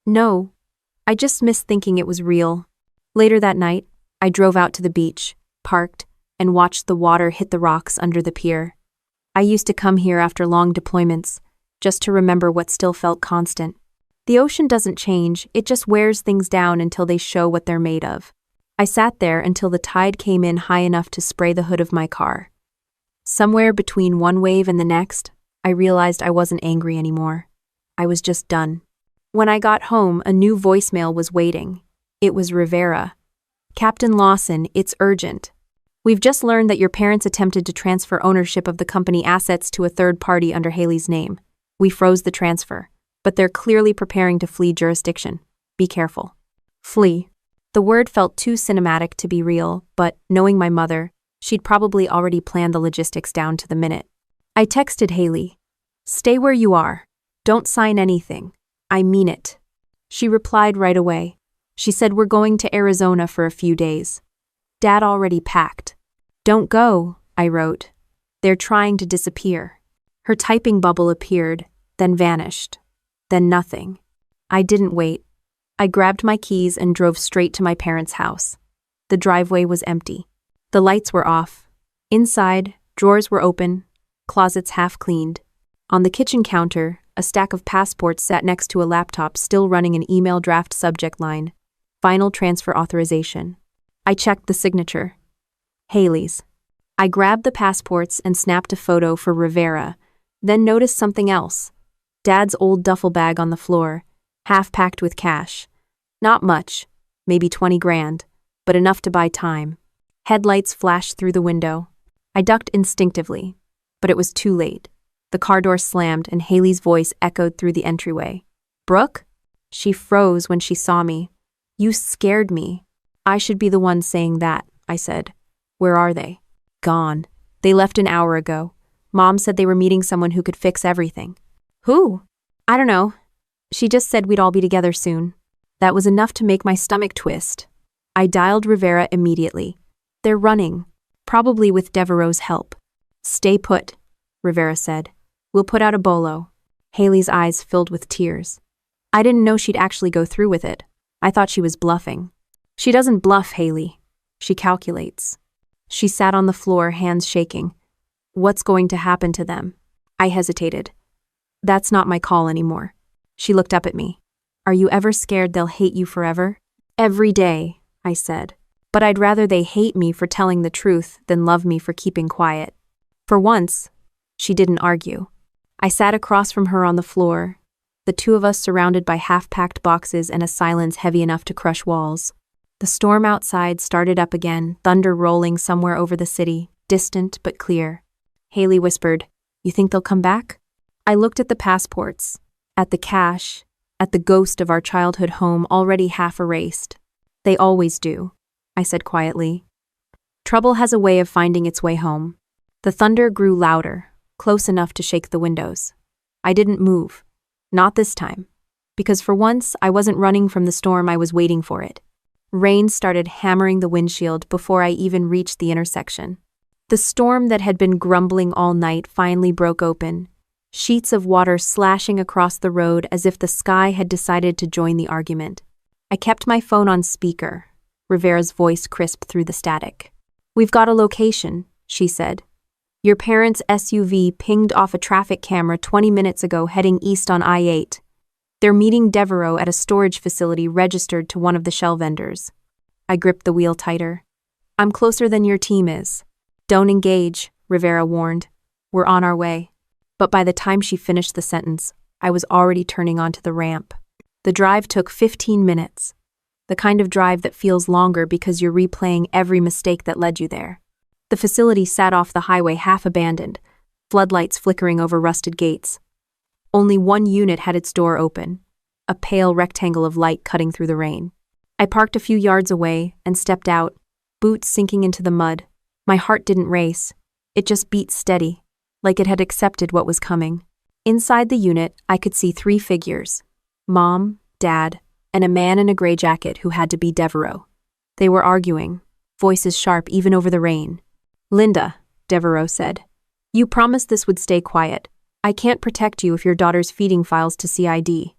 No, I just missed thinking it was real. Later that night, I drove out to the beach, parked, and watched the water hit the rocks under the pier. I used to come here after long deployments, just to remember what still felt constant. The ocean doesn't change, it just wears things down until they show what they're made of. I sat there until the tide came in high enough to spray the hood of my car. Somewhere between one wave and the next, I realized I wasn't angry anymore. I was just done. When I got home, a new voicemail was waiting. It was Rivera. "Captain Lawson, it's urgent. We've just learned that your parents attempted to transfer ownership of the company assets to a third party under Haley's name. We froze the transfer, but they're clearly preparing to flee jurisdiction. Be careful." Flee. The word felt too cinematic to be real, but knowing my mother, she'd probably already planned the logistics down to the minute. I texted Haley, "Stay where you are. Don't sign anything. I mean it." She replied right away. She said we're going to Arizona for a few days. Dad already packed. "Don't go," I wrote. "They're trying to disappear." Her typing bubble appeared, then vanished. Then nothing. I didn't wait. I grabbed my keys and drove straight to my parents' house. The driveway was empty. The lights were off. Inside, drawers were open, closets half cleaned. On the kitchen counter, a stack of passports sat next to a laptop still running an email draft subject line, "Final transfer authorization." I checked the signature. Haley's. I grabbed the passports and snapped a photo for Rivera, then noticed something else. Dad's old duffel bag on the floor, half packed with cash. Not much, maybe 20 grand, but enough to buy time. Headlights flashed through the window. I ducked instinctively, but it was too late. The car door slammed and Haley's voice echoed through the entryway. Brooke? She froze when she saw me. You scared me. I should be the one saying that, I said. Where are they? Gone. They left an hour ago. Mom said they were meeting someone who could fix everything. Who? I don't know. She just said we'd all be together soon. That was enough to make my stomach twist. I dialed Rivera immediately. They're running, probably with Devereaux's help. Stay put, Rivera said. We'll put out a bolo. Haley's eyes filled with tears. I didn't know she'd actually go through with it. I thought she was bluffing. She doesn't bluff, Haley. She calculates. She sat on the floor, hands shaking. What's going to happen to them? I hesitated. That's not my call anymore. She looked up at me. Are you ever scared they'll hate you forever? Every day, I said. But I'd rather they hate me for telling the truth than love me for keeping quiet. For once, she didn't argue. I sat across from her on the floor, the two of us surrounded by half-packed boxes and a silence heavy enough to crush walls. The storm outside started up again, thunder rolling somewhere over the city, distant but clear. Haley whispered, You think they'll come back? I looked at the passports, at the cash, at the ghost of our childhood home already half erased. They always do, I said quietly. Trouble has a way of finding its way home. The thunder grew louder, close enough to shake the windows. I didn't move. Not this time. Because for once, I wasn't running from the storm, I was waiting for it. Rain started hammering the windshield before I even reached the intersection. The storm that had been grumbling all night finally broke open, sheets of water slashing across the road as if the sky had decided to join the argument. I kept my phone on speaker, Rivera's voice crisp through the static. We've got a location, she said. Your parents' SUV pinged off a traffic camera 20 minutes ago heading east on I-8. They're meeting Devereaux at a storage facility registered to one of the shell vendors. I gripped the wheel tighter. I'm closer than your team is. Don't engage, Rivera warned. We're on our way. But by the time she finished the sentence, I was already turning onto the ramp. The drive took 15 minutes. The kind of drive that feels longer because you're replaying every mistake that led you there. The facility sat off the highway half abandoned, floodlights flickering over rusted gates. Only one unit had its door open, a pale rectangle of light cutting through the rain. I parked a few yards away and stepped out, boots sinking into the mud. My heart didn't race. It just beat steady, like it had accepted what was coming. Inside the unit, I could see 3 figures. Mom, Dad, and a man in a gray jacket who had to be Devereaux. They were arguing, voices sharp even over the rain. Linda, Devereaux said, you promised this would stay quiet. I can't protect you if your daughter's feeding files to CID.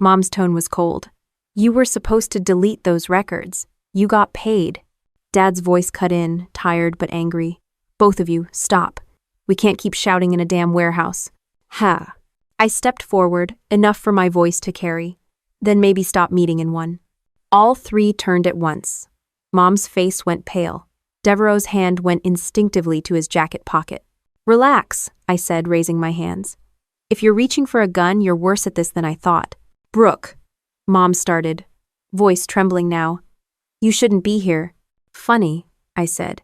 Mom's tone was cold. You were supposed to delete those records. You got paid. Dad's voice cut in, tired but angry. Both of you, stop. We can't keep shouting in a damn warehouse. Ha. I stepped forward, enough for my voice to carry. Then maybe stop meeting in one. All 3 turned at once. Mom's face went pale. Devereaux's hand went instinctively to his jacket pocket. Relax, I said, raising my hands. If you're reaching for a gun, you're worse at this than I thought. Brooke, Mom started, voice trembling now. You shouldn't be here. Funny, I said.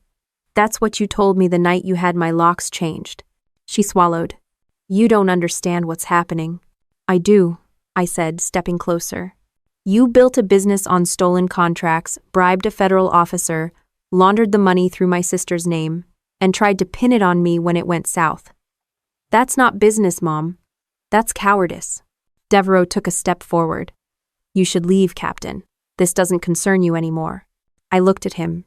That's what you told me the night you had my locks changed. She swallowed. You don't understand what's happening. I do, I said, stepping closer. You built a business on stolen contracts, bribed a federal officer, laundered the money through my sister's name, and tried to pin it on me when it went south. That's not business, Mom. That's cowardice. Devereaux took a step forward. You should leave, Captain. This doesn't concern you anymore. I looked at him,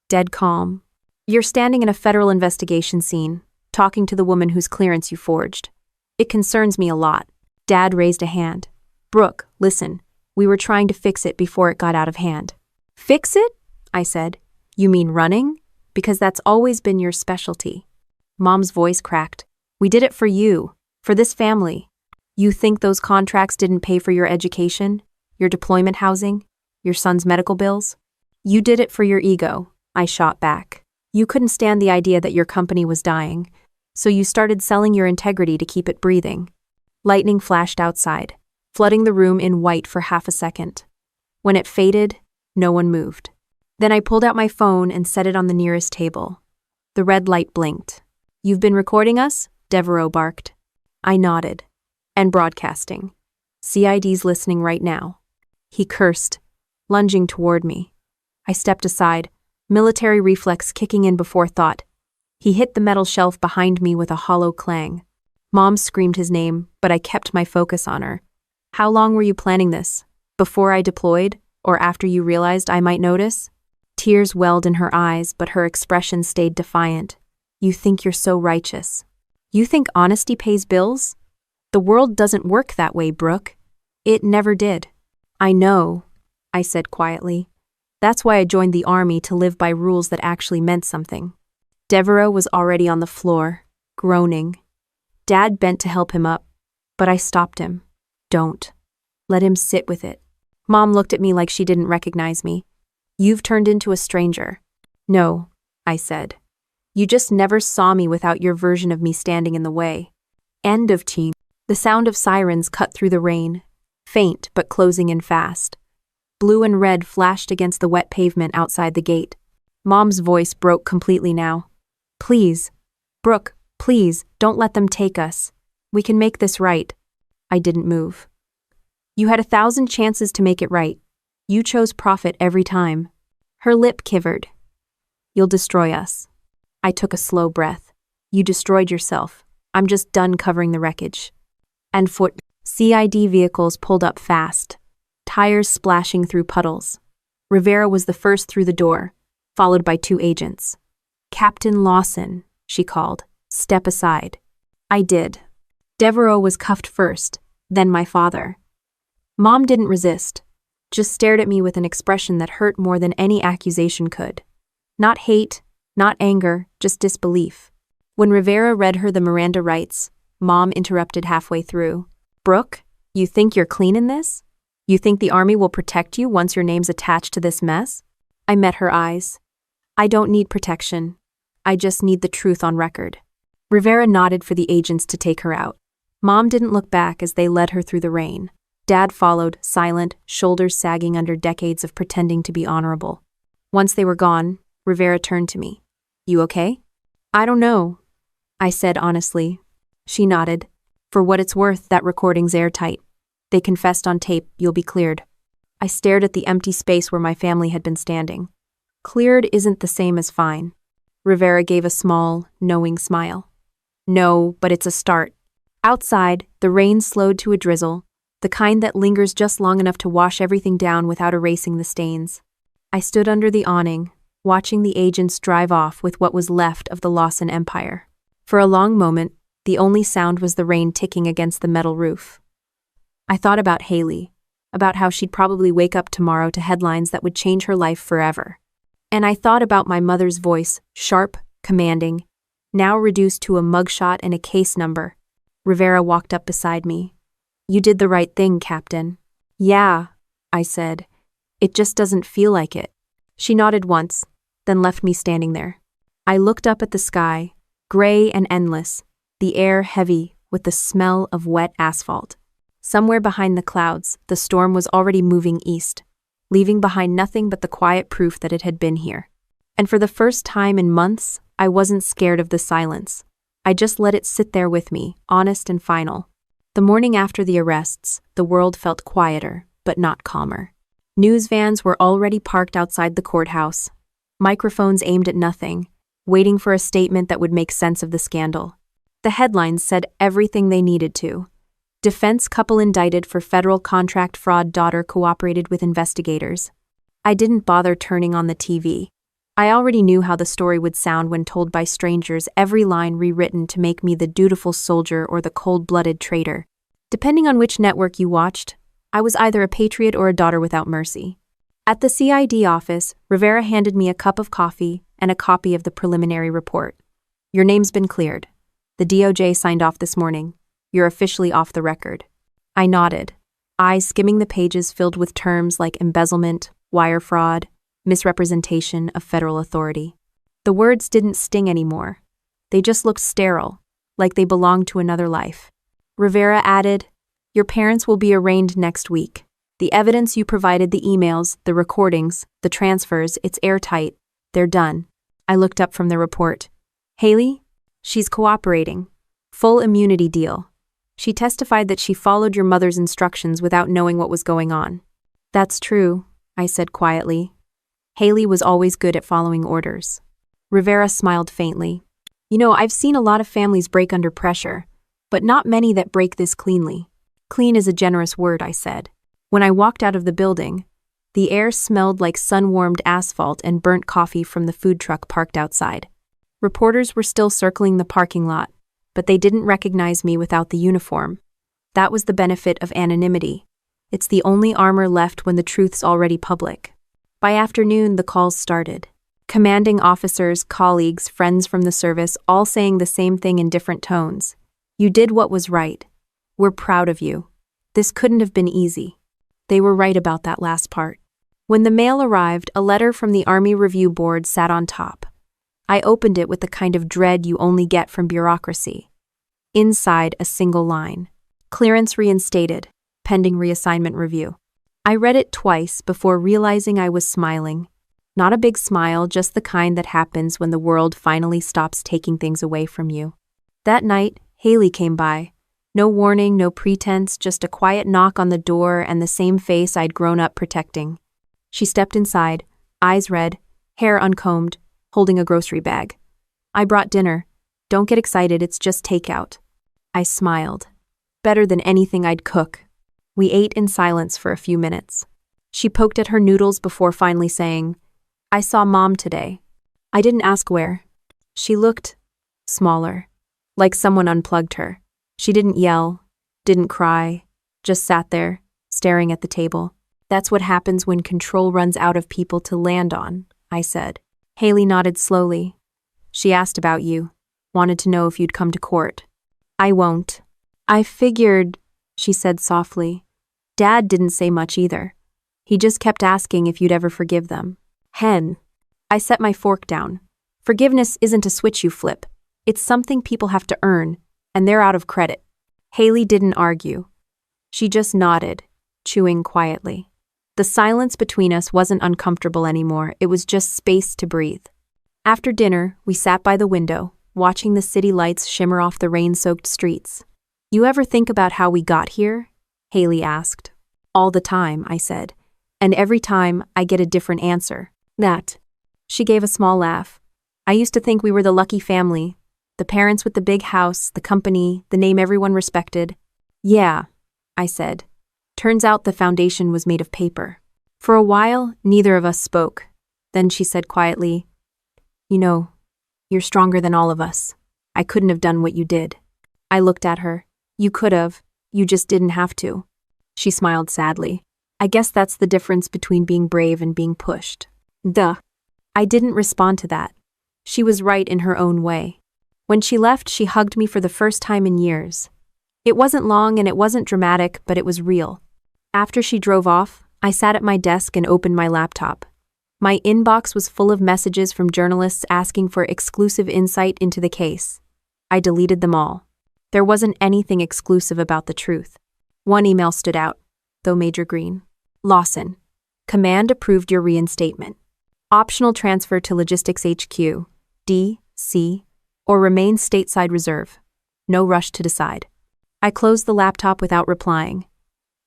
dead calm. You're standing in a federal investigation scene, talking to the woman whose clearance you forged. It concerns me a lot. Dad raised a hand. Brooke, listen. We were trying to fix it before it got out of hand. Fix it? I said. You mean running? Because that's always been your specialty. Mom's voice cracked. We did it for you, for this family. You think those contracts didn't pay for your education, your deployment housing, your son's medical bills? You did it for your ego, I shot back. You couldn't stand the idea that your company was dying, so you started selling your integrity to keep it breathing. Lightning flashed outside, flooding the room in white for half a second. When it faded, no one moved. Then I pulled out my phone and set it on the nearest table. The red light blinked. "You've been recording us?" Devereaux barked. I nodded. "And broadcasting. CID's listening right now." He cursed, lunging toward me. I stepped aside, military reflex kicking in before thought. He hit the metal shelf behind me with a hollow clang. Mom screamed his name, but I kept my focus on her. "How long were you planning this? Before I deployed, or after you realized I might notice?" Tears welled in her eyes, but her expression stayed defiant. "You think you're so righteous. You think honesty pays bills? The world doesn't work that way, Brooke. It never did." "I know," I said quietly. "That's why I joined the army, to live by rules that actually meant something." Devereaux was already on the floor, groaning. Dad bent to help him up, but I stopped him. "Don't. Let him sit with it." Mom looked at me like she didn't recognize me. "You've turned into a stranger." "No," I said. "You just never saw me without your version of me standing in the way." End of team. The sound of sirens cut through the rain, faint but closing in fast. Blue and red flashed against the wet pavement outside the gate. Mom's voice broke completely now. "Please, Brooke, please, don't let them take us. We can make this right." I didn't move. "You had 1,000 chances to make it right. You chose profit every time." Her lip quivered. "You'll destroy us." I took a slow breath. "You destroyed yourself. I'm just done covering the wreckage." And CID vehicles pulled up fast, tires splashing through puddles. Rivera was the first through the door, followed by 2 agents. "Captain Lawson," she called. "Step aside." I did. Devereaux was cuffed first, then my father. Mom didn't resist, just stared at me with an expression that hurt more than any accusation could. Not hate, not anger, just disbelief. When Rivera read her the Miranda rights, Mom interrupted halfway through. "Brooke, you think you're clean in this? You think the army will protect you once your name's attached to this mess?" I met her eyes. "I don't need protection. I just need the truth on record." Rivera nodded for the agents to take her out. Mom didn't look back as they led her through the rain. Dad followed, silent, shoulders sagging under decades of pretending to be honorable. Once they were gone, Rivera turned to me. "You okay?" "I don't know," I said honestly. She nodded. "For what it's worth, that recording's airtight. They confessed on tape, you'll be cleared." I stared at the empty space where my family had been standing. Cleared isn't the same as fine. Rivera gave a small, knowing smile. "No, but it's a start." Outside, the rain slowed to a drizzle, the kind that lingers just long enough to wash everything down without erasing the stains. I stood under the awning, watching the agents drive off with what was left of the Lawson empire. For a long moment, the only sound was the rain ticking against the metal roof. I thought about Haley, about how she'd probably wake up tomorrow to headlines that would change her life forever. And I thought about my mother's voice, sharp, commanding, now reduced to a mugshot and a case number. Rivera walked up beside me. "You did the right thing, Captain." "Yeah," I said. "It just doesn't feel like it." She nodded once, then left me standing there. I looked up at the sky, gray and endless, the air heavy with the smell of wet asphalt. Somewhere behind the clouds, the storm was already moving east, leaving behind nothing but the quiet proof that it had been here. And for the first time in months, I wasn't scared of the silence. I just let it sit there with me, honest and final. The morning after the arrests, the world felt quieter, but not calmer. News vans were already parked outside the courthouse, microphones aimed at nothing, waiting for a statement that would make sense of the scandal. The headlines said everything they needed to. Defense couple indicted for federal contract fraud, daughter cooperated with investigators. I didn't bother turning on the TV. I already knew how the story would sound when told by strangers, every line rewritten to make me the dutiful soldier or the cold-blooded traitor. Depending on which network you watched, I was either a patriot or a daughter without mercy. At the CID office, Rivera handed me a cup of coffee and a copy of the preliminary report. "Your name's been cleared. The DOJ signed off this morning. You're officially off the record." I nodded, eyes skimming the pages filled with terms like embezzlement, wire fraud, misrepresentation of federal authority. The words didn't sting anymore. They just looked sterile, like they belonged to another life. Rivera added, "Your parents will be arraigned next week. The evidence you provided, the emails, the recordings, the transfers, it's airtight. They're done. I looked up from the report. Haley? She's cooperating. Full immunity deal. She testified that she followed your mother's instructions without knowing what was going on. That's true, I said quietly. Haley was always good at following orders. Rivera smiled faintly. You know, I've seen a lot of families break under pressure, but not many that break this cleanly. Clean is a generous word, I said. When I walked out of the building, the air smelled like sun-warmed asphalt and burnt coffee from the food truck parked outside. Reporters were still circling the parking lot, but they didn't recognize me without the uniform. That was the benefit of anonymity. It's the only armor left when the truth's already public. By afternoon, the calls started. Commanding officers, colleagues, friends from the service, all saying the same thing in different tones. You did what was right. We're proud of you. This couldn't have been easy. They were right about that last part. When the mail arrived, a letter from the Army Review Board sat on top. I opened it with the kind of dread you only get from bureaucracy. Inside, a single line. Clearance reinstated, pending reassignment review. I read it twice before realizing I was smiling. Not a big smile, just the kind that happens when the world finally stops taking things away from you. That night, Haley came by. No warning, no pretense, just a quiet knock on the door and the same face I'd grown up protecting. She stepped inside, eyes red, hair uncombed, holding a grocery bag. I brought dinner. Don't get excited, it's just takeout. I smiled. Better than anything I'd cook. We ate in silence for a few minutes. She poked at her noodles before finally saying, I saw Mom today. I didn't ask where. She looked smaller, like someone unplugged her. She didn't yell, didn't cry, just sat there, staring at the table. That's what happens when control runs out of people to land on, I said. Haley nodded slowly. She asked about you, wanted to know if you'd come to court. I won't. I figured, she said softly. Dad didn't say much either. He just kept asking if you'd ever forgive them. Hen. I set my fork down. Forgiveness isn't a switch you flip. It's something people have to earn, and they're out of credit. Haley didn't argue. She just nodded, chewing quietly. The silence between us wasn't uncomfortable anymore, it was just space to breathe. After dinner, we sat by the window, watching the city lights shimmer off the rain-soaked streets. You ever think about how we got here? Haley asked. All the time, I said. And every time, I get a different answer. That. She gave a small laugh. I used to think we were the lucky family. The parents with the big house, the company, the name everyone respected. Yeah, I said. Turns out the foundation was made of paper. For a while, neither of us spoke. Then she said quietly, You know, you're stronger than all of us. I couldn't have done what you did. I looked at her. You could have. You just didn't have to. She smiled sadly. I guess that's the difference between being brave and being pushed. Duh. I didn't respond to that. She was right in her own way. When she left, she hugged me for the first time in years. It wasn't long and it wasn't dramatic, but it was real. After she drove off, I sat at my desk and opened my laptop. My inbox was full of messages from journalists asking for exclusive insight into the case. I deleted them all. There wasn't anything exclusive about the truth. One email stood out, though Major Green. Lawson. Command approved your reinstatement. Optional transfer to Logistics HQ, D, C, or remain stateside reserve. No rush to decide. I closed the laptop without replying.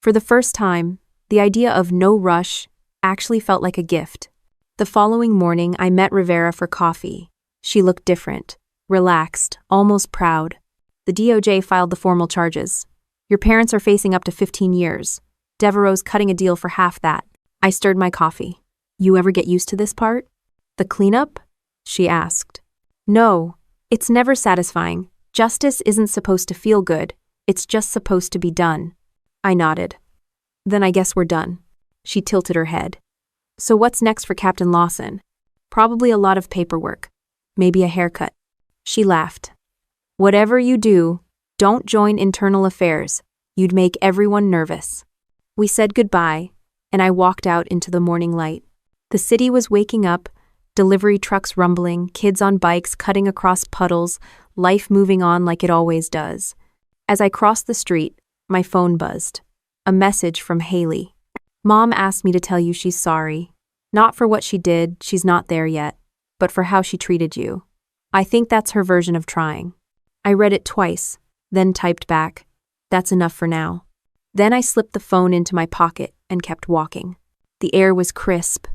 For the first time, the idea of no rush actually felt like a gift. The following morning, I met Rivera for coffee. She looked different, relaxed, almost proud. The DOJ filed the formal charges. Your parents are facing up to 15 years. Devereaux's cutting a deal for half that. I stirred my coffee. You ever get used to this part? The cleanup? She asked. No, it's never satisfying. Justice isn't supposed to feel good. It's just supposed to be done. I nodded. Then I guess we're done. She tilted her head. So what's next for Captain Lawson? Probably a lot of paperwork. Maybe a haircut. She laughed. Whatever you do, don't join internal affairs. You'd make everyone nervous. We said goodbye, and I walked out into the morning light. The city was waking up, delivery trucks rumbling, kids on bikes cutting across puddles, life moving on like it always does. As I crossed the street, my phone buzzed. A message from Haley. Mom asked me to tell you she's sorry. Not for what she did, she's not there yet, but for how she treated you. I think that's her version of trying. I read it twice, then typed back, "That's enough for now." Then I slipped the phone into my pocket and kept walking. The air was crisp,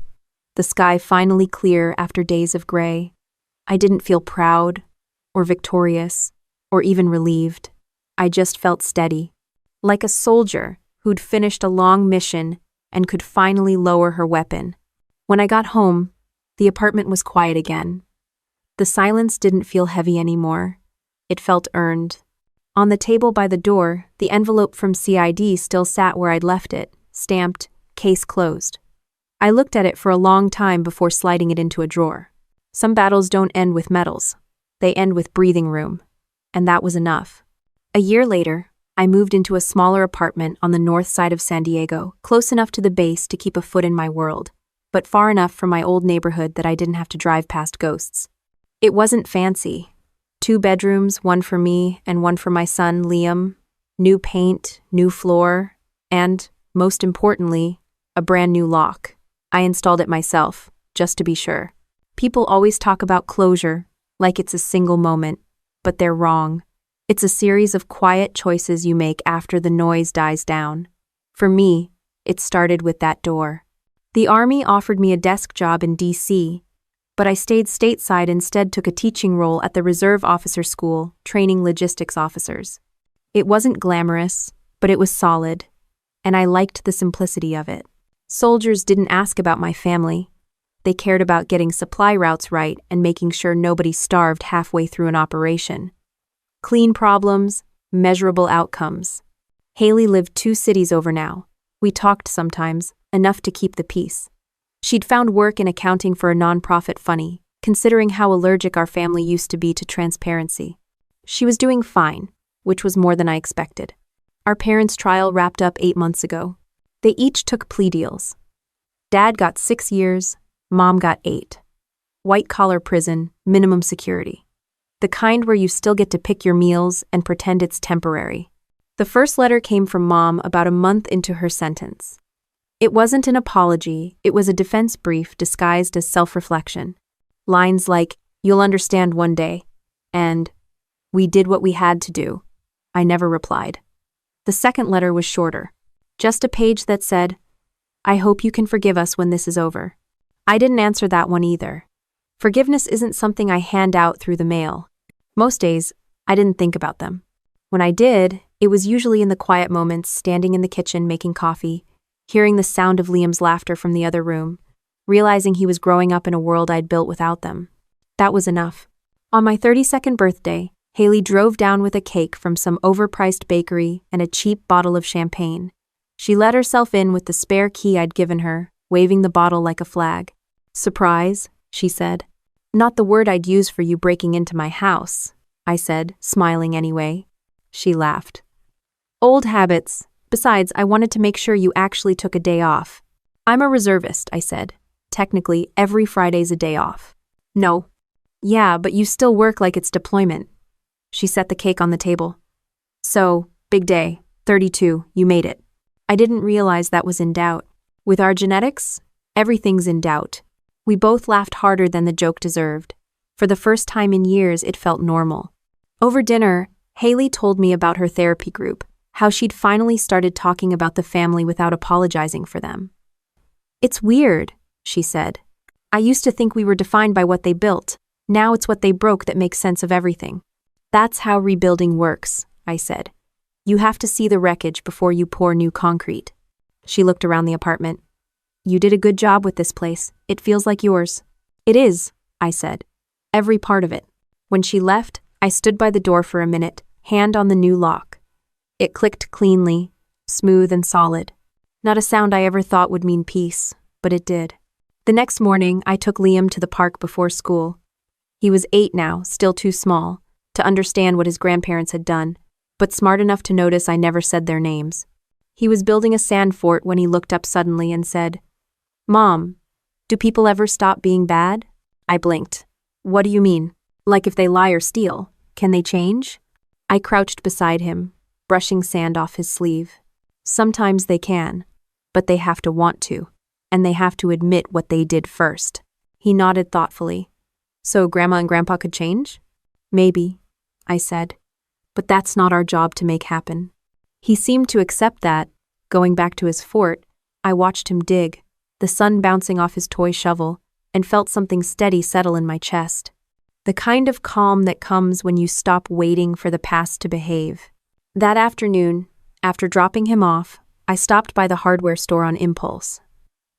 the sky finally clear after days of gray. I didn't feel proud, or victorious, or even relieved. I just felt steady, like a soldier who'd finished a long mission and could finally lower her weapon. When I got home, the apartment was quiet again. The silence didn't feel heavy anymore. It felt earned. On the table by the door, the envelope from CID still sat where I'd left it, stamped, "Case closed." I looked at it for a long time before sliding it into a drawer. Some battles don't end with medals. They end with breathing room. And that was enough. A year later, I moved into a smaller apartment on the north side of San Diego, close enough to the base to keep a foot in my world, but far enough from my old neighborhood that I didn't have to drive past ghosts. It wasn't fancy. 2 bedrooms, one for me and one for my son, Liam. New paint, new floor, and, most importantly, a brand new lock. I installed it myself, just to be sure. People always talk about closure, like it's a single moment, but they're wrong. It's a series of quiet choices you make after the noise dies down. For me, it started with that door. The Army offered me a desk job in DC, but I stayed stateside and instead took a teaching role at the Reserve Officer School, training logistics officers. It wasn't glamorous, but it was solid, and I liked the simplicity of it. Soldiers didn't ask about my family. They cared about getting supply routes right and making sure nobody starved halfway through an operation. Clean problems, measurable outcomes. Haley lived 2 cities over now. We talked sometimes, enough to keep the peace. She'd found work in accounting for a nonprofit funny, considering how allergic our family used to be to transparency. She was doing fine, which was more than I expected. Our parents' trial wrapped up 8 months ago. They each took plea deals. Dad got 6 years, Mom got 8. White-collar prison, minimum security. The kind where you still get to pick your meals and pretend it's temporary. The first letter came from Mom about a month into her sentence. It wasn't an apology, it was a defense brief disguised as self-reflection. Lines like, "You'll understand one day," and "We did what we had to do." I never replied. The second letter was shorter. Just a page that said, "I hope you can forgive us when this is over." I didn't answer that one either. Forgiveness isn't something I hand out through the mail. Most days, I didn't think about them. When I did, it was usually in the quiet moments, standing in the kitchen making coffee, hearing the sound of Liam's laughter from the other room, realizing he was growing up in a world I'd built without them. That was enough. On my 32nd birthday, Haley drove down with a cake from some overpriced bakery and a cheap bottle of champagne. She let herself in with the spare key I'd given her, waving the bottle like a flag. "Surprise," she said. "Not the word I'd use for you breaking into my house," I said, smiling anyway. She laughed. "Old habits. Besides, I wanted to make sure you actually took a day off." "I'm a reservist," I said. "Technically, every Friday's a day off." "No." "Yeah, but you still work like it's deployment." She set the cake on the table. "So, big day, 32, you made it." I didn't realize that was in doubt. With our genetics, everything's in doubt. We both laughed harder than the joke deserved. For the first time in years, it felt normal. Over dinner, Haley told me about her therapy group, how she'd finally started talking about the family without apologizing for them. "It's weird," she said. "I used to think we were defined by what they built. Now it's what they broke that makes sense of everything." "That's how rebuilding works," I said. "You have to see the wreckage before you pour new concrete." She looked around the apartment. "You did a good job with this place. It feels like yours." "It is," I said. "Every part of it." When she left, I stood by the door for a minute, hand on the new lock. It clicked cleanly, smooth and solid. Not a sound I ever thought would mean peace, but it did. The next morning, I took Liam to the park before school. He was 8 now, still too small, to understand what his grandparents had done, but smart enough to notice I never said their names. He was building a sand fort when he looked up suddenly and said, "Mom, do people ever stop being bad?" I blinked. "What do you mean? Like if they lie or steal, can they change?" I crouched beside him, brushing sand off his sleeve. "Sometimes they can. but they have to want to, and they have to admit what they did first. He nodded thoughtfully. So Grandma and Grandpa could change? Maybe, I said. But that's not our job to make happen. He seemed to accept that. Going back to his fort, I watched him dig, the sun bouncing off his toy shovel, and felt something steady settle in my chest. The kind of calm that comes when you stop waiting for the past to behave. That afternoon, after dropping him off, I stopped by the hardware store on impulse.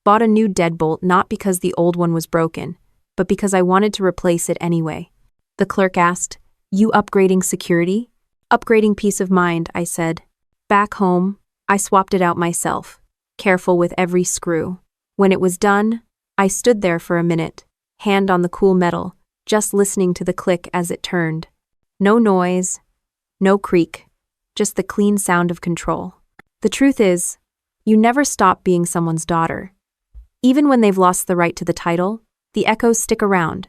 Bought a new deadbolt not because the old one was broken, but because I wanted to replace it anyway. The clerk asked, "You upgrading security?" "Upgrading peace of mind," I said. Back home, I swapped it out myself, careful with every screw. When it was done, I stood there for a minute, hand on the cool metal, just listening to the click as it turned. No noise, no creak, just the clean sound of control. The truth is, you never stop being someone's daughter. Even when they've lost the right to the title, the echoes stick around,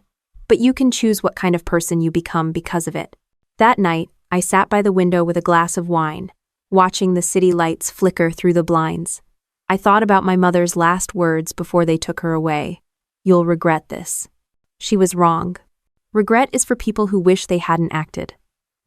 but you can choose what kind of person you become because of it. That night, I sat by the window with a glass of wine, watching the city lights flicker through the blinds. I thought about my mother's last words before they took her away. "You'll regret this." She was wrong. Regret is for people who wish they hadn't acted.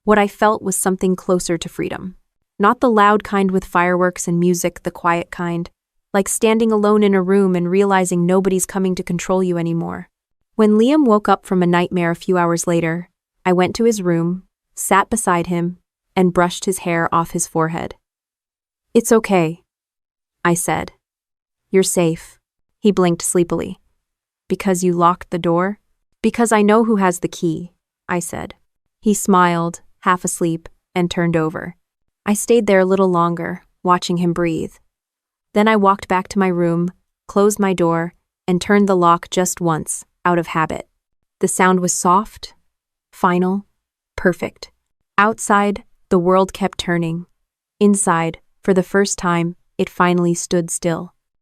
What I felt was something closer to freedom. Not the loud kind with fireworks and music, the quiet kind, like standing alone in a room and realizing nobody's coming to control you anymore. When Liam woke up from a nightmare a few hours later, I went to his room, sat beside him, and brushed his hair off his forehead. "It's okay," I said. "You're safe." He blinked sleepily. "Because you locked the door?" "Because I know who has the key," I said. He smiled, half asleep, and turned over. I stayed there a little longer, watching him breathe. Then I walked back to my room, closed my door, and turned the lock just once, out of habit. The sound was soft, final, perfect. Outside, the world kept turning. Inside, for the first time, it finally stood still.